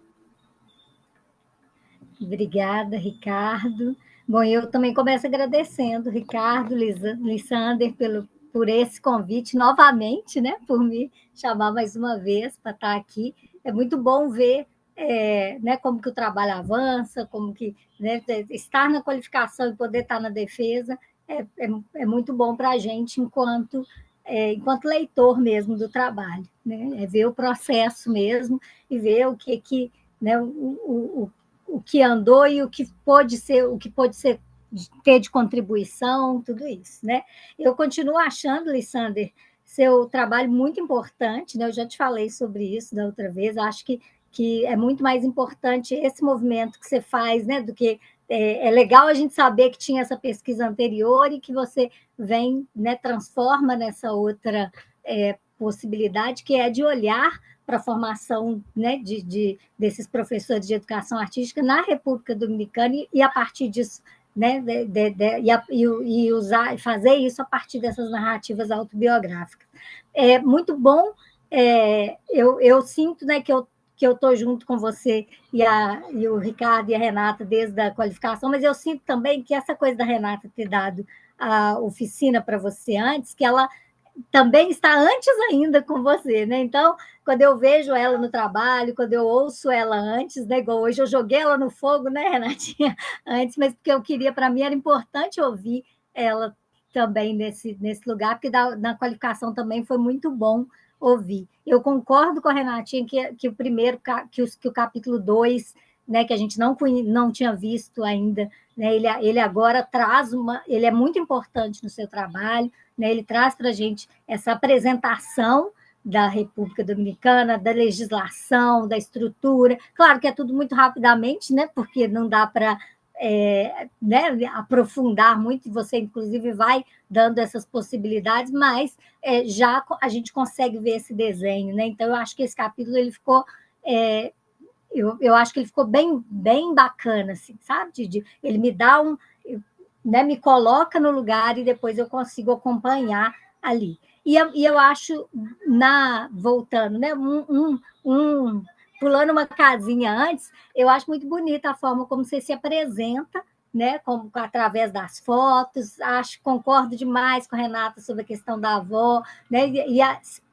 [SPEAKER 3] Obrigada, Ricardo. Bom, eu também começo agradecendo, Ricardo, Lissander, por esse convite novamente, né, por me chamar mais uma vez para estar aqui. É muito bom ver né, como que o trabalho avança, como que, né, estar na qualificação e poder estar na defesa é muito bom para a gente enquanto leitor mesmo do trabalho, né? É ver o processo mesmo e ver o que né, o que andou e o que pode ser ter de contribuição, tudo isso, né? Eu continuo achando, Lissander, seu trabalho muito importante, né? Eu já te falei sobre isso da outra vez, acho que é muito mais importante esse movimento que você faz, né? Do que é legal a gente saber que tinha essa pesquisa anterior e que você vem, né, transforma nessa outra possibilidade, que é de olhar para a formação, né, desses professores de educação artística na República Dominicana e a partir disso, né, fazer isso a partir dessas narrativas autobiográficas. É muito bom. Eu sinto, né, que eu estou junto com você e o Ricardo e a Renata desde a qualificação, mas eu sinto também que essa coisa da Renata ter dado a oficina para você antes, que ela também está antes ainda com você, né? Então, quando eu vejo ela no trabalho, quando eu ouço ela antes, né? Igual hoje eu joguei ela no fogo, né, Renatinha? Antes, mas porque eu queria, para mim era importante ouvir ela também nesse lugar, porque na qualificação também foi muito bom ouvir. Eu concordo com a Renatinha que o capítulo 2 né, que a gente não tinha visto ainda, né, ele agora traz ele é muito importante no seu trabalho, né, ele traz para a gente essa apresentação da República Dominicana, da legislação, da estrutura. Claro que é tudo muito rapidamente, né, porque não dá para né, aprofundar muito, e você, inclusive, vai dando essas possibilidades, mas já a gente consegue ver esse desenho, né? Então, eu acho que esse capítulo ele ficou. Eu acho que ele ficou bem, bem bacana, assim, sabe? Ele me dá né, me coloca no lugar e depois eu consigo acompanhar ali. E eu acho, voltando, né, pulando uma casinha antes, eu acho muito bonita a forma como você se apresenta, né, como através das fotos. Concordo demais com a Renata sobre a questão da avó, né,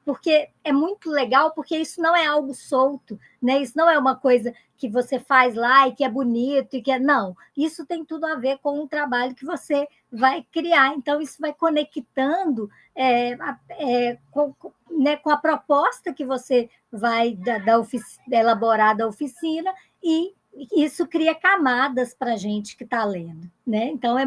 [SPEAKER 3] porque é muito legal, porque isso não é algo solto, né? Isso não é uma coisa que você faz lá e que é bonito e que não. Isso tem tudo a ver com o trabalho que você vai criar. Então isso vai conectando com a proposta que você vai elaborar da oficina, e isso cria camadas para a gente que está lendo, né? Então é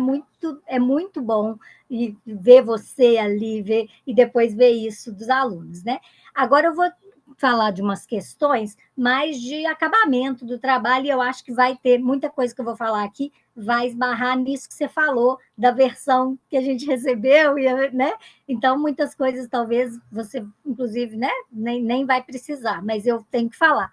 [SPEAKER 3] muito bom e ver você ali, e depois ver isso dos alunos, né? Agora eu vou falar de umas questões mais de acabamento do trabalho, e eu acho que vai ter muita coisa que eu vou falar aqui, vai esbarrar nisso que você falou, da versão que a gente recebeu, né? Então, muitas coisas talvez você, inclusive, né, nem vai precisar, mas eu tenho que falar.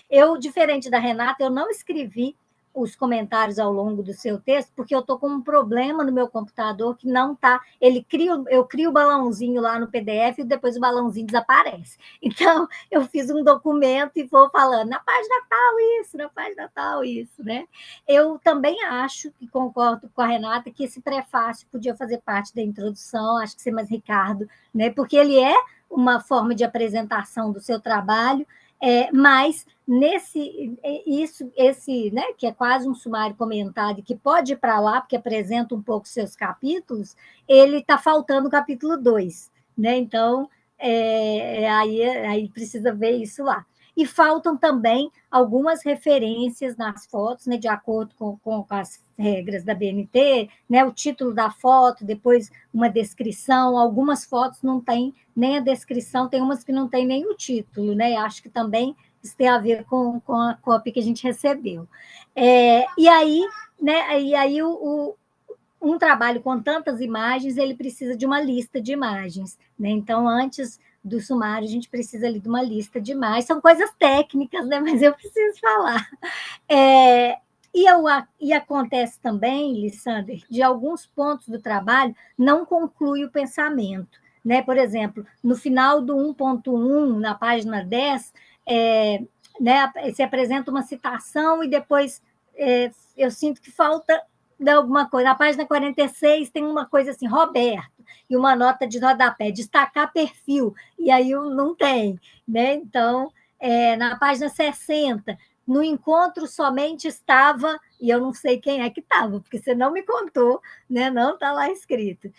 [SPEAKER 3] Eu, diferente da Renata, eu não escrevi os comentários ao longo do seu texto, porque eu estou com um problema no meu computador que não está. Eu crio o balãozinho lá no PDF e depois o balãozinho desaparece. Então, eu fiz um documento e vou falando, na página tal isso, na página tal isso, né? Eu também acho, e concordo com a Renata, que esse prefácio podia fazer parte da introdução, acho que ser mais Ricardo, né? Porque ele é uma forma de apresentação do seu trabalho, mas esse, né, que é quase um sumário comentado, que pode ir para lá, porque apresenta um pouco seus capítulos, ele está faltando o capítulo 2, né? Então, aí precisa ver isso lá. E faltam também algumas referências nas fotos, né, de acordo com as regras da BNT, né, o título da foto, depois uma descrição. Algumas fotos não tem nem a descrição, tem umas que não tem nem o título, né? Acho que também isso tem a ver com a cópia que a gente recebeu. E aí, né, um trabalho com tantas imagens, ele precisa de uma lista de imagens, né? Então, antes do sumário, a gente precisa ali de uma lista de imagens. São coisas técnicas, né? Mas eu preciso falar. E acontece também, Lissander, de alguns pontos do trabalho não conclui o pensamento, né? Por exemplo, no final do 1.1, na página 10, né, se apresenta uma citação e depois eu sinto que falta de alguma coisa. Na página 46 tem uma coisa assim, Roberto, e uma nota de rodapé, destacar perfil, e aí não tem, né? Então, na página 60, no encontro somente estava, e eu não sei quem é que estava, porque você não me contou, né? Não está lá escrito.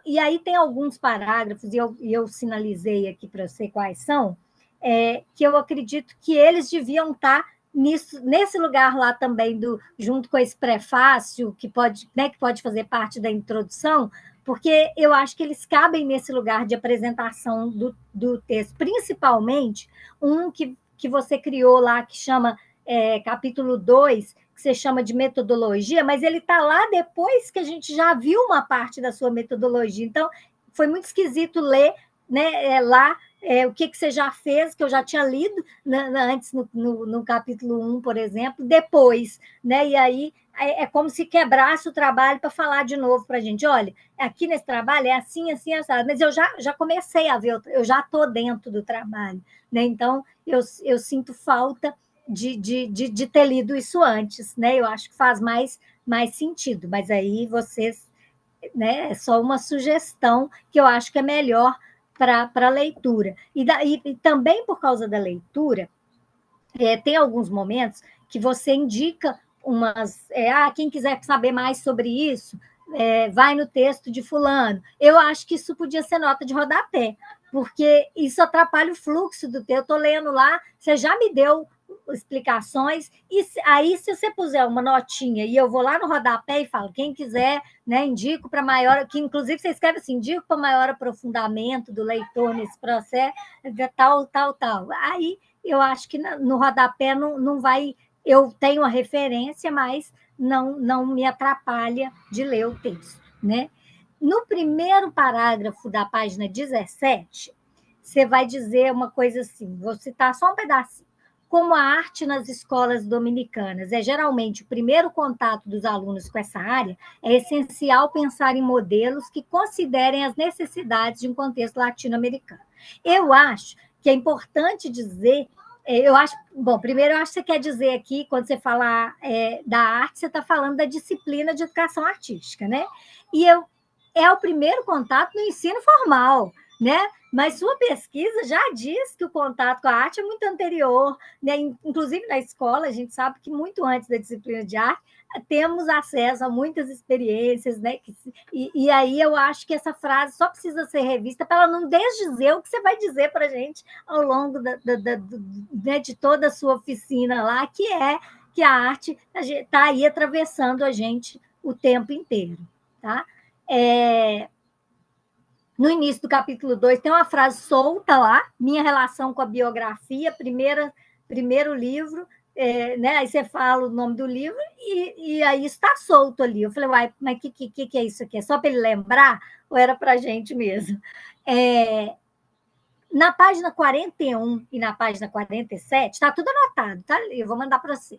[SPEAKER 3] E aí tem alguns parágrafos, e eu sinalizei aqui para você quais são, que eu acredito que eles deviam estar nesse lugar lá também, junto com esse prefácio, que pode fazer parte da introdução, porque eu acho que eles cabem nesse lugar de apresentação do texto, principalmente um que você criou lá, que chama capítulo 2, que você chama de metodologia, mas ele está lá depois que a gente já viu uma parte da sua metodologia. Então, foi muito esquisito ler, né, lá o que você já fez, que eu já tinha lido antes no capítulo 1, por exemplo, depois, né? E aí é como se quebrasse o trabalho para falar de novo para a gente. Olha, aqui nesse trabalho é assim, assim, assim. Mas eu já comecei a ver, eu já estou dentro do trabalho, né? Então, eu sinto falta de ter lido isso antes, né? Eu acho que faz mais sentido, mas aí vocês, né, é só uma sugestão que eu acho que é melhor para a leitura. E também por causa da leitura, tem alguns momentos que você indica quem quiser saber mais sobre isso, vai no texto de fulano. Eu acho que isso podia ser nota de rodapé, porque isso atrapalha o fluxo do texto. Eu estou lendo lá, você já me deu explicações, e aí se você puser uma notinha e eu vou lá no rodapé e falo, quem quiser, né, indico para maior, que inclusive você escreve assim, indico para maior aprofundamento do leitor nesse processo, tal, tal, tal. Aí eu acho que no rodapé não vai, eu tenho a referência, mas não me atrapalha de ler o texto, né? No primeiro parágrafo da página 17, você vai dizer uma coisa assim, vou citar só um pedacinho. Como a arte nas escolas dominicanas é geralmente o primeiro contato dos alunos com essa área, é essencial pensar em modelos que considerem as necessidades de um contexto latino-americano. Eu acho que é importante dizer, eu acho, bom, primeiro eu acho que você quer dizer aqui, quando você fala da arte, você está falando da disciplina de educação artística, né? E é o primeiro contato no ensino formal, né? Mas sua pesquisa já diz que o contato com a arte é muito anterior, né? Inclusive na escola, a gente sabe que muito antes da disciplina de arte, temos acesso a muitas experiências, né? E aí eu acho que essa frase só precisa ser revista para ela não desdizer o que você vai dizer para a gente ao longo né, de toda a sua oficina lá, que a arte está aí atravessando a gente o tempo inteiro, tá? No início do capítulo 2, tem uma frase solta lá, minha relação com a biografia, primeiro livro, né? Aí você fala o nome do livro e aí está solto ali. Eu falei, uai, mas o que é isso aqui? É só para ele lembrar ou era para a gente mesmo? Na página 41 e na página 47, está tudo anotado, tá? Eu vou mandar para você.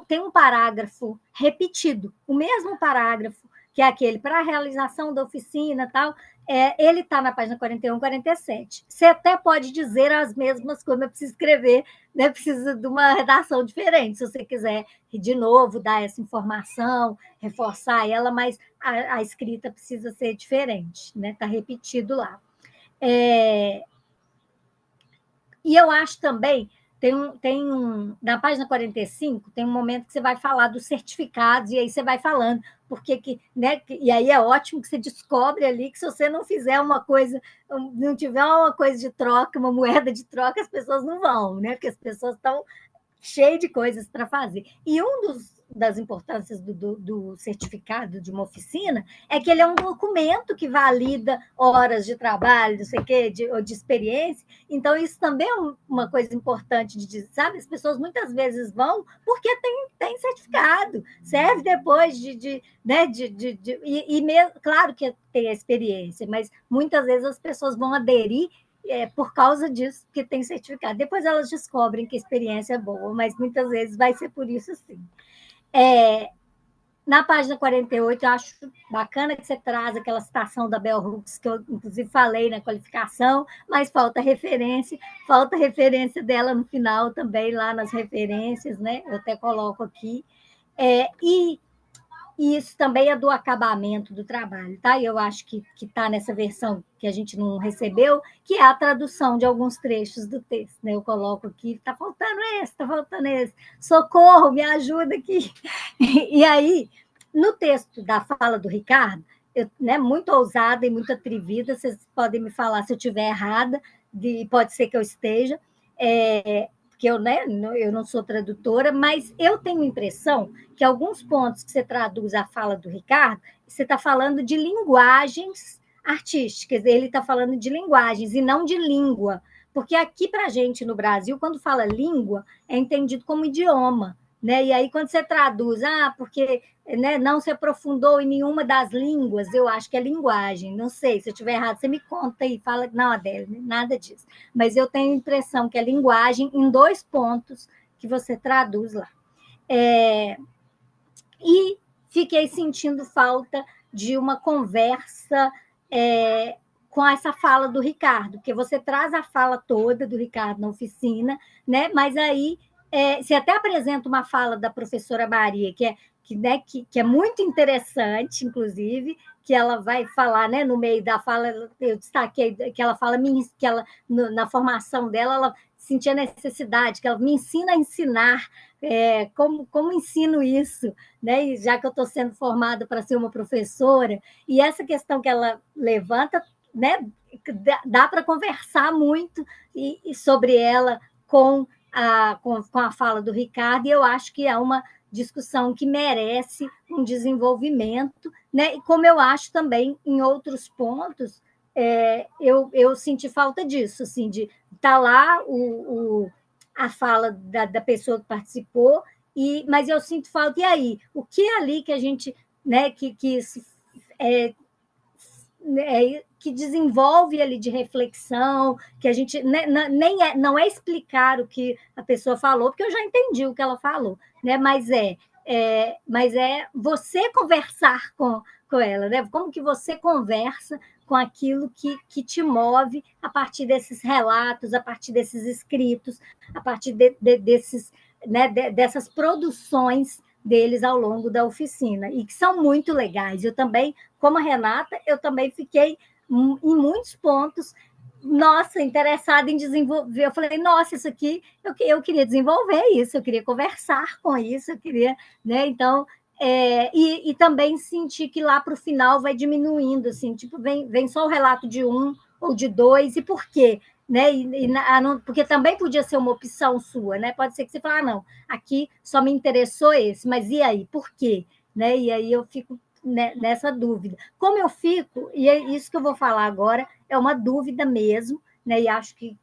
[SPEAKER 3] Tem um parágrafo repetido, o mesmo parágrafo, que é aquele para a realização da oficina e tal, ele está na página 41 e 47. Você até pode dizer as mesmas coisas, mas precisa escrever, né? Precisa de uma redação diferente, se você quiser, de novo, dar essa informação, reforçar ela, mas a escrita precisa ser diferente, né? Está repetido lá. E eu acho também, na página 45, tem um momento que você vai falar dos certificados, e aí você vai falando, né? E aí é ótimo que você descobre ali que se você não fizer uma coisa, não tiver uma coisa de troca, uma moeda de troca, as pessoas não vão, né? Porque as pessoas estão cheio de coisas para fazer. E das importâncias do certificado de uma oficina é que ele é um documento que valida horas de trabalho, não sei o quê, de experiência. Então, isso também é uma coisa importante de dizer, sabe? As pessoas muitas vezes vão porque tem certificado, serve depois né, mesmo, claro que tem a experiência, mas muitas vezes as pessoas vão aderir por causa disso que tem certificado. Depois elas descobrem que a experiência é boa, mas muitas vezes vai ser por isso sim. Na página 48, eu acho bacana que você traz aquela citação da Bell Hooks, que eu, inclusive, falei na qualificação, mas falta referência dela no final também, lá nas referências, né? Eu até coloco aqui. E isso também é do acabamento do trabalho, tá? E eu acho que está nessa versão que a gente não recebeu, que é a tradução de alguns trechos do texto, né? Eu coloco aqui, está faltando esse, socorro, me ajuda aqui. E aí, no texto da fala do Ricardo, né, muito ousada e muito atrevida, vocês podem me falar se eu estiver errada, pode ser que eu esteja, porque eu não sou tradutora, mas eu tenho a impressão que alguns pontos que você traduz a fala do Ricardo, você está falando de linguagens artísticas, ele está falando de linguagens e não de língua, porque aqui para a gente no Brasil, quando fala língua, é entendido como idioma, né? E aí quando você traduz, porque, né, não se aprofundou em nenhuma das línguas, eu acho que é linguagem, não sei, se eu estiver errado, você me conta e fala, não, Adélia, nada disso, mas eu tenho a impressão que é linguagem em 2 pontos que você traduz lá. E fiquei sentindo falta de uma conversa com essa fala do Ricardo, porque você traz a fala toda do Ricardo na oficina, né? Mas aí você até apresenta uma fala da professora Maria, que é muito interessante, inclusive, que ela vai falar, né, no meio da fala, eu destaquei que ela fala que ela, na formação dela, ela sentia necessidade, que ela me ensina a ensinar, como ensino isso, né? E já que eu estou sendo formada para ser uma professora, e essa questão que ela levanta, né, dá para conversar muito sobre ela com com a fala do Ricardo, e eu acho que é uma discussão que merece um desenvolvimento, né? E como eu acho também em outros pontos, eu senti falta disso, assim, de estar lá a fala da pessoa que participou, mas eu sinto falta, e aí? O que é ali que a gente, né, que desenvolve ali de reflexão, que a gente não é explicar o que a pessoa falou, porque eu já entendi o que ela falou, né? Mas é você conversar com ela, né? Como que você conversa com aquilo que te move a partir desses relatos, a partir desses escritos, a partir desses, né, dessas produções deles ao longo da oficina, e que são muito legais. Eu também, como a Renata, eu também fiquei em muitos pontos, nossa, interessada em desenvolver. Eu falei, nossa, isso aqui, eu queria desenvolver isso, eu queria conversar com isso, eu queria, né? Então, e também sentir que lá para o final vai diminuindo, assim, tipo, vem só o relato de um ou de dois, e por quê? Né? Porque também podia ser uma opção sua, né? Pode ser que você fale, não, aqui só me interessou esse, mas e aí, por quê? Né? E aí eu fico nessa dúvida. Como eu fico, e é isso que eu vou falar agora, é uma dúvida mesmo, né? E acho que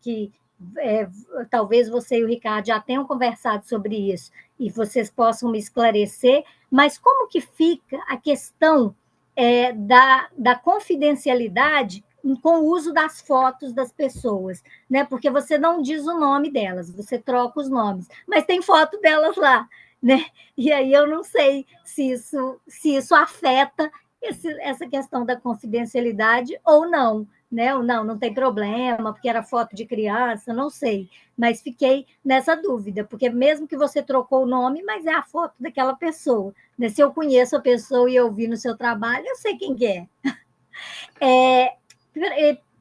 [SPEAKER 3] talvez você e o Ricardo já tenham conversado sobre isso, e vocês possam me esclarecer, mas como que fica a questão da confidencialidade com o uso das fotos das pessoas, né? Porque você não diz o nome delas, você troca os nomes, mas tem foto delas lá, né? E aí eu não sei se isso afeta essa questão da confidencialidade ou não, né? Ou não tem problema, porque era foto de criança, não sei. Mas fiquei nessa dúvida, porque mesmo que você trocou o nome, mas é a foto daquela pessoa. Né? Se eu conheço a pessoa e eu vi no seu trabalho, eu sei quem que é.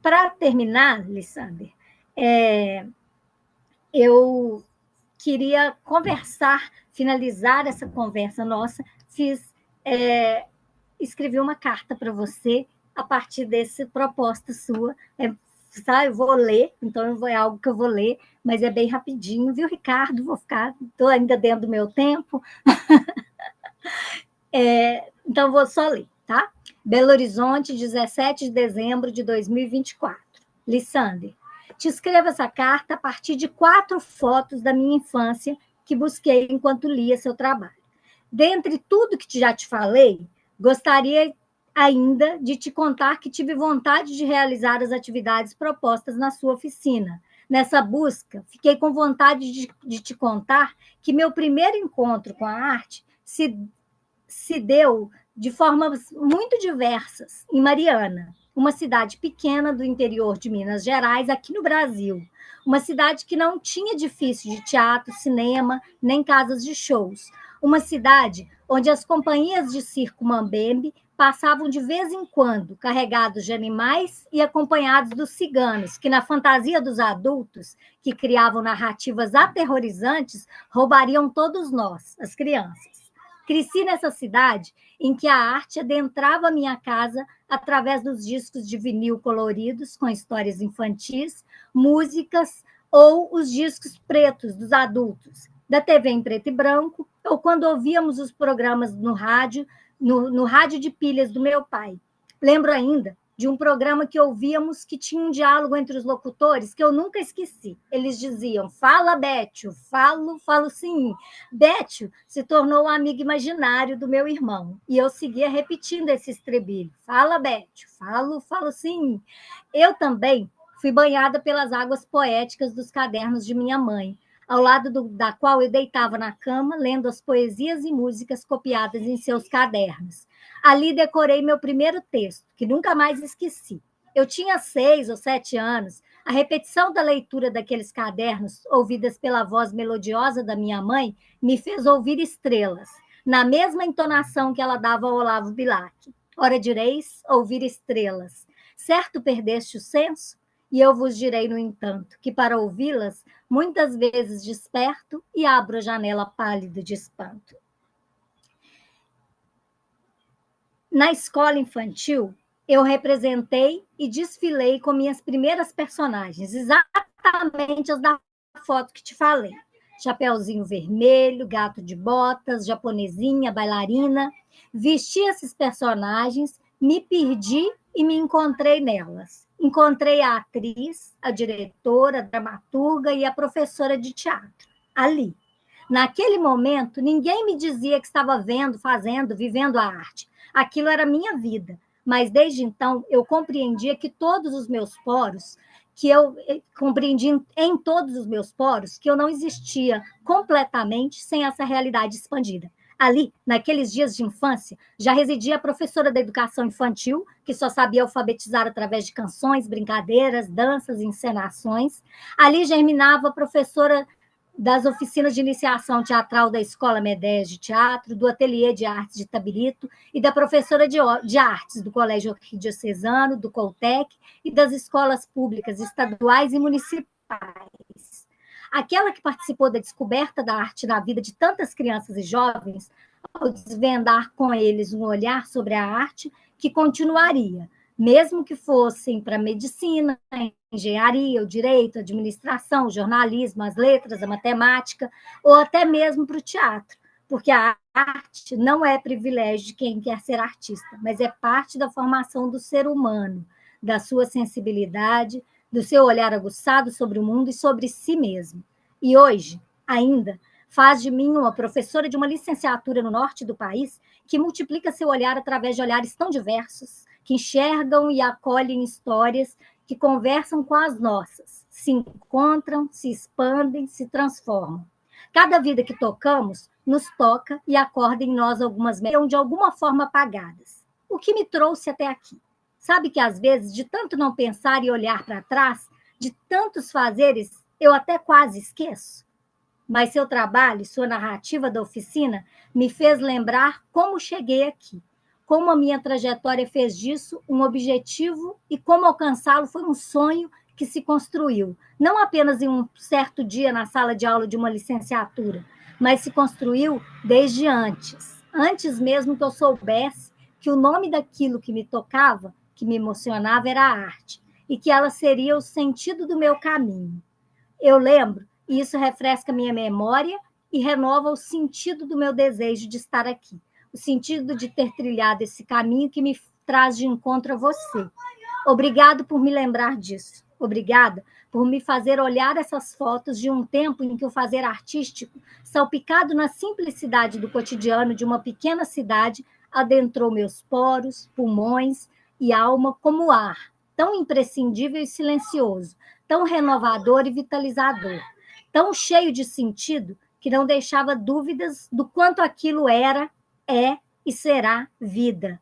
[SPEAKER 3] Para terminar, Lissander, eu queria finalizar essa conversa nossa, escrevi uma carta para você a partir dessa proposta sua. Eu vou ler, então é algo que eu vou ler, mas é bem rapidinho, viu, Ricardo? Estou ainda dentro do meu tempo. Então, vou só ler, tá? Belo Horizonte, 17 de dezembro de 2024. Lissander, te escrevo essa carta a partir de 4 fotos da minha infância que busquei enquanto lia seu trabalho. Dentre tudo que já te falei, gostaria ainda de te contar que tive vontade de realizar as atividades propostas na sua oficina. Nessa busca, fiquei com vontade de te contar que meu primeiro encontro com a arte se deu de formas muito diversas em Mariana, uma cidade pequena do interior de Minas Gerais, aqui no Brasil. Uma cidade que não tinha edifício de teatro, cinema, nem casas de shows. Uma cidade onde as companhias de circo Mambembe passavam de vez em quando, carregados de animais e acompanhados dos ciganos, que, na fantasia dos adultos, que criavam narrativas aterrorizantes, roubariam todos nós, as crianças. Cresci nessa cidade em que a arte adentrava a minha casa através dos discos de vinil coloridos com histórias infantis, músicas ou os discos pretos dos adultos, da TV em preto e branco, ou quando ouvíamos os programas no rádio, no rádio de pilhas do meu pai. Lembro ainda de um programa que ouvíamos que tinha um diálogo entre os locutores que eu nunca esqueci. Eles diziam, fala, Bétio, falo sim. Bétio se tornou um amigo imaginário do meu irmão, e eu seguia repetindo esse estribilho. Fala, Bétio, falo sim. Eu também fui banhada pelas águas poéticas dos cadernos de minha mãe, ao lado da qual eu deitava na cama, lendo as poesias e músicas copiadas em seus cadernos. Ali decorei meu primeiro texto, que nunca mais esqueci. Eu tinha 6 ou 7 anos. A repetição da leitura daqueles cadernos, ouvidas pela voz melodiosa da minha mãe, me fez ouvir estrelas, na mesma entonação que ela dava ao Olavo Bilac. Ora direis, ouvir estrelas. Certo perdeste o senso? E eu vos direi, no entanto, que para ouvi-las, muitas vezes desperto e abro a janela pálida de espanto. Na escola infantil, eu representei e desfilei com minhas primeiras personagens, exatamente as da foto que te falei. Chapeuzinho vermelho, gato de botas, japonesinha, bailarina. Vesti esses personagens, me perdi e me encontrei nelas. Encontrei a atriz, a diretora, a dramaturga e a professora de teatro, ali. Naquele momento, ninguém me dizia que estava vendo, fazendo, vivendo a arte. Aquilo era minha vida. Mas desde então, eu compreendia que todos os meus poros, que eu compreendi em todos os meus poros, que eu não existia completamente sem essa realidade expandida. Ali, naqueles dias de infância, já residia a professora da educação infantil, que só sabia alfabetizar através de canções, brincadeiras, danças e encenações. Ali germinava a professora das oficinas de iniciação teatral da Escola Medés de Teatro, do Ateliê de Artes de Tabirito e da professora de artes do Colégio Arquidiocesano, do Coltec e das escolas públicas estaduais e municipais. Aquela que participou da descoberta da arte na vida de tantas crianças e jovens, ao desvendar com eles um olhar sobre a arte que continuaria, mesmo que fossem para a medicina, a engenharia, o direito, a administração, o jornalismo, as letras, a matemática, ou até mesmo para o teatro, porque a arte não é privilégio de quem quer ser artista, mas é parte da formação do ser humano, da sua sensibilidade, do seu olhar aguçado sobre o mundo e sobre si mesmo. E hoje, ainda, faz de mim uma professora de uma licenciatura no norte do país que multiplica seu olhar através de olhares tão diversos, que enxergam e acolhem histórias que conversam com as nossas, se encontram, se expandem, se transformam. Cada vida que tocamos nos toca e acorda em nós algumas memórias de alguma forma apagadas. O que me trouxe até aqui? Sabe que às vezes, de tanto não pensar e olhar para trás, de tantos fazeres, eu até quase esqueço? Mas seu trabalho, sua narrativa da oficina, me fez lembrar como cheguei aqui, como a minha trajetória fez disso um objetivo e como alcançá-lo foi um sonho que se construiu, não apenas em um certo dia na sala de aula de uma licenciatura, mas se construiu desde antes mesmo que eu soubesse que o nome daquilo que me tocava, que me emocionava, era a arte, e que ela seria o sentido do meu caminho. Eu lembro, e isso refresca minha memória e renova o sentido do meu desejo de estar aqui, o sentido de ter trilhado esse caminho que me traz de encontro a você. Obrigado por me lembrar disso. Obrigada por me fazer olhar essas fotos de um tempo em que o fazer artístico, salpicado na simplicidade do cotidiano de uma pequena cidade, adentrou meus poros, pulmões e alma como ar, tão imprescindível e silencioso, tão renovador e vitalizador, tão cheio de sentido que não deixava dúvidas do quanto aquilo era, é e será vida.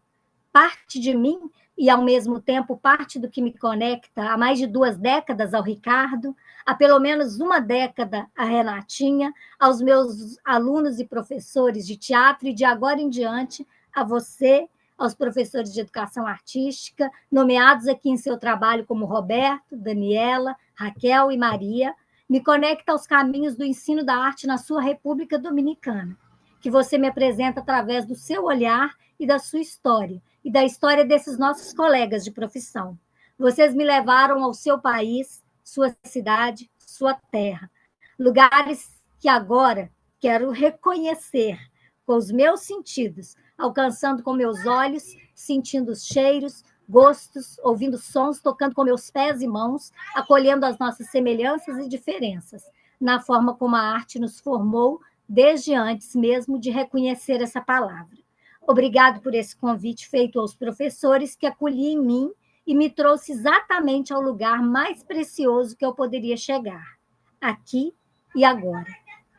[SPEAKER 3] Parte de mim e, ao mesmo tempo, parte do que me conecta há mais de 2 décadas ao Ricardo, há pelo menos 1 década a Renatinha, aos meus alunos e professores de teatro e, de agora em diante, a você, aos professores de educação artística, nomeados aqui em seu trabalho como Roberto, Daniela, Raquel e Maria, me conecta aos caminhos do ensino da arte na sua República Dominicana, que você me apresenta através do seu olhar e da sua história, e da história desses nossos colegas de profissão. Vocês me levaram ao seu país, sua cidade, sua terra, lugares que agora quero reconhecer com os meus sentidos, alcançando com meus olhos, sentindo os cheiros, gostos, ouvindo sons, tocando com meus pés e mãos, acolhendo as nossas semelhanças e diferenças, na forma como a arte nos formou desde antes mesmo de reconhecer essa palavra. Obrigado por esse convite feito aos professores que acolhi em mim e me trouxe exatamente ao lugar mais precioso que eu poderia chegar, aqui e agora.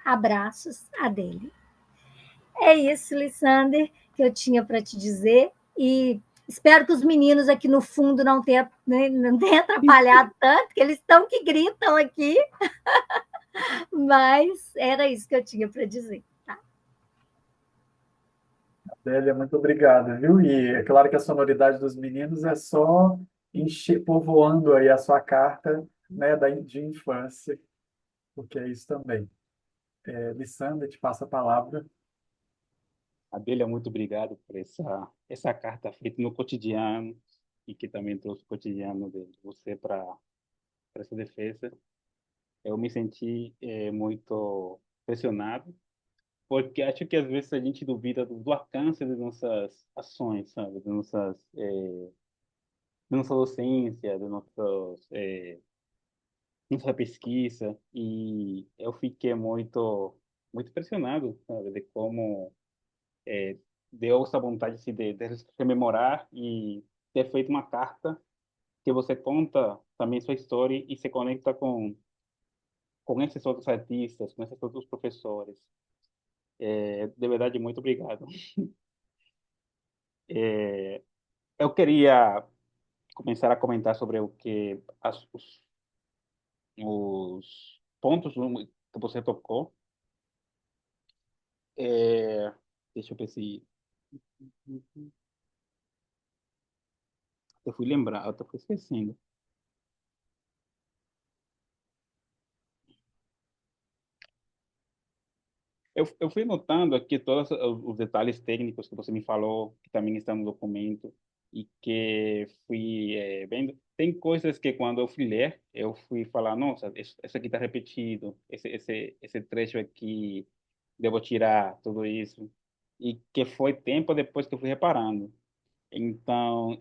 [SPEAKER 3] Abraços, Adele. É isso, Lissander, que eu tinha para te dizer, e espero que os meninos aqui no fundo não tenham atrapalhado tanto, que eles estão que gritam aqui, mas era isso que eu tinha para dizer.
[SPEAKER 2] Adélia, muito obrigado, viu? E é claro que a sonoridade dos meninos é só povoando aí a sua carta, né, de infância, porque é isso também. Lissandra, te passo a palavra.
[SPEAKER 1] Abelha, muito obrigado por essa carta feita no cotidiano e que também trouxe o cotidiano de você para essa defesa. eu me senti muito pressionado, porque acho que às vezes a gente duvida do alcance das nossas ações, sabe? Da nossa docência, nossa pesquisa, e eu fiquei muito impressionado, sabe? De como deu essa vontade assim, de rememorar e ter feito uma carta que você conta também sua história e se conecta com esses outros artistas, com esses outros professores. De verdade, muito obrigado. É, eu queria começar a comentar sobre o que os pontos que você tocou. É, deixa eu ver se eu fui lembrar, eu estou esquecendo. Eu fui notando aqui todos os detalhes técnicos que você me falou, que também estão no documento, e que fui vendo. Tem coisas que quando eu fui ler, eu fui falar, nossa, isso aqui está repetido, esse trecho aqui, devo tirar tudo isso. E que foi tempo depois que eu fui reparando. Então,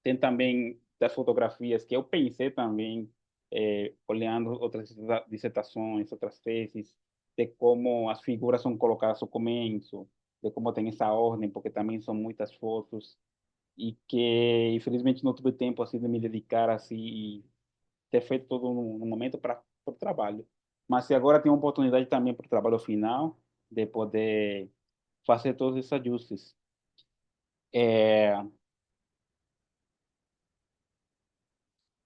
[SPEAKER 1] tem também das fotografias que eu pensei também, olhando outras dissertações, outras teses, de como as figuras são colocadas no começo, de como tem essa ordem, porque também são muitas fotos, e que infelizmente não tive tempo assim de me dedicar assim e ter feito todo no momento para o trabalho. Mas se agora tenho a oportunidade também para o trabalho final, de poder fazer todos esses ajustes. É,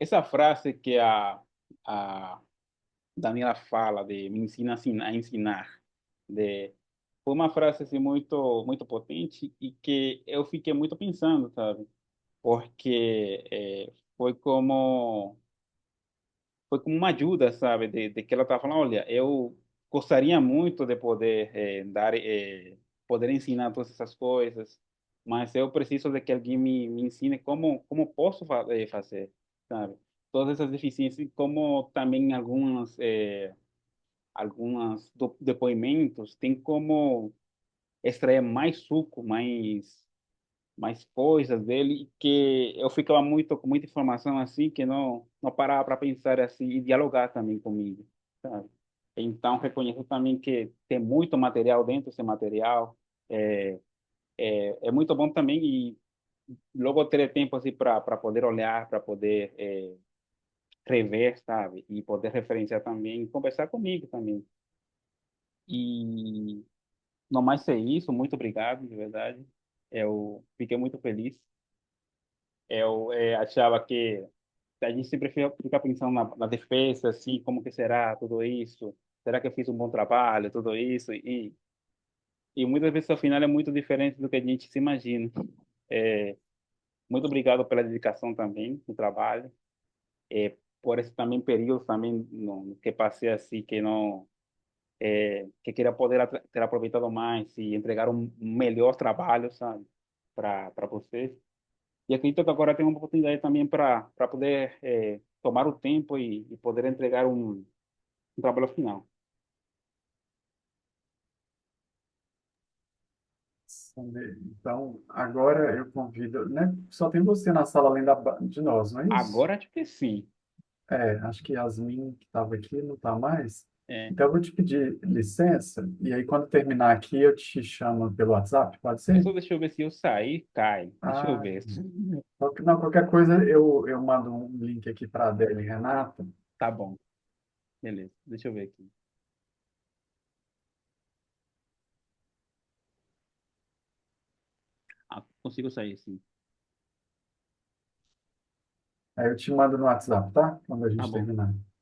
[SPEAKER 1] essa frase que a Daniela fala de me ensina a ensinar, de, foi uma frase assim, muito potente e que eu fiquei muito pensando, sabe? Porque foi como uma ajuda, sabe? De que ela estava falando, olha, eu gostaria muito de poder poder ensinar todas essas coisas, mas eu preciso de que alguém me ensine como posso fazer, sabe? Todas essas deficiências, como também algumas depoimentos, tem como extrair mais suco, mais coisas dele, e que eu ficava muito com muita informação assim, que não parava para pensar assim e dialogar também comigo, sabe? Então, reconheço também que tem muito material dentro desse material, é, é muito bom também e logo ter tempo assim para poder olhar, para poder rever, sabe? E poder referenciar também, e conversar comigo também. E não mais ser isso, muito obrigado, de verdade. Eu fiquei muito feliz. Eu achava que a gente sempre fica pensando na defesa, assim, como que será tudo isso? Será que eu fiz um bom trabalho, tudo isso? E muitas vezes, ao final, é muito diferente do que a gente se imagina. É, muito obrigado pela dedicação também no trabalho, por esse também período também que passei assim, que não que queria poder ter aproveitado mais e entregar um melhor trabalho, sabe, para vocês. E acredito que agora tem uma oportunidade também para poder tomar o tempo e poder entregar um trabalho final.
[SPEAKER 2] Então, agora eu convido, né? Só tem você na sala além de nós, não é isso?
[SPEAKER 1] Agora acho que sim.
[SPEAKER 2] É, acho que Yasmin, que estava aqui, não está mais.
[SPEAKER 1] É,
[SPEAKER 2] Então, eu vou te pedir licença, e aí, quando terminar aqui, eu te chamo pelo WhatsApp, pode
[SPEAKER 1] é
[SPEAKER 2] ser?
[SPEAKER 1] só deixa eu ver se eu sair, cai. Deixa eu
[SPEAKER 2] Ah,
[SPEAKER 1] ver.
[SPEAKER 2] não, qualquer coisa, eu mando um link aqui para a Adele e Renata.
[SPEAKER 1] Tá bom, beleza. Deixa eu ver aqui. Ah, consigo sair, sim.
[SPEAKER 2] Aí eu te mando no WhatsApp, tá? Quando a
[SPEAKER 1] Tá
[SPEAKER 2] gente
[SPEAKER 1] bom.
[SPEAKER 2] terminar.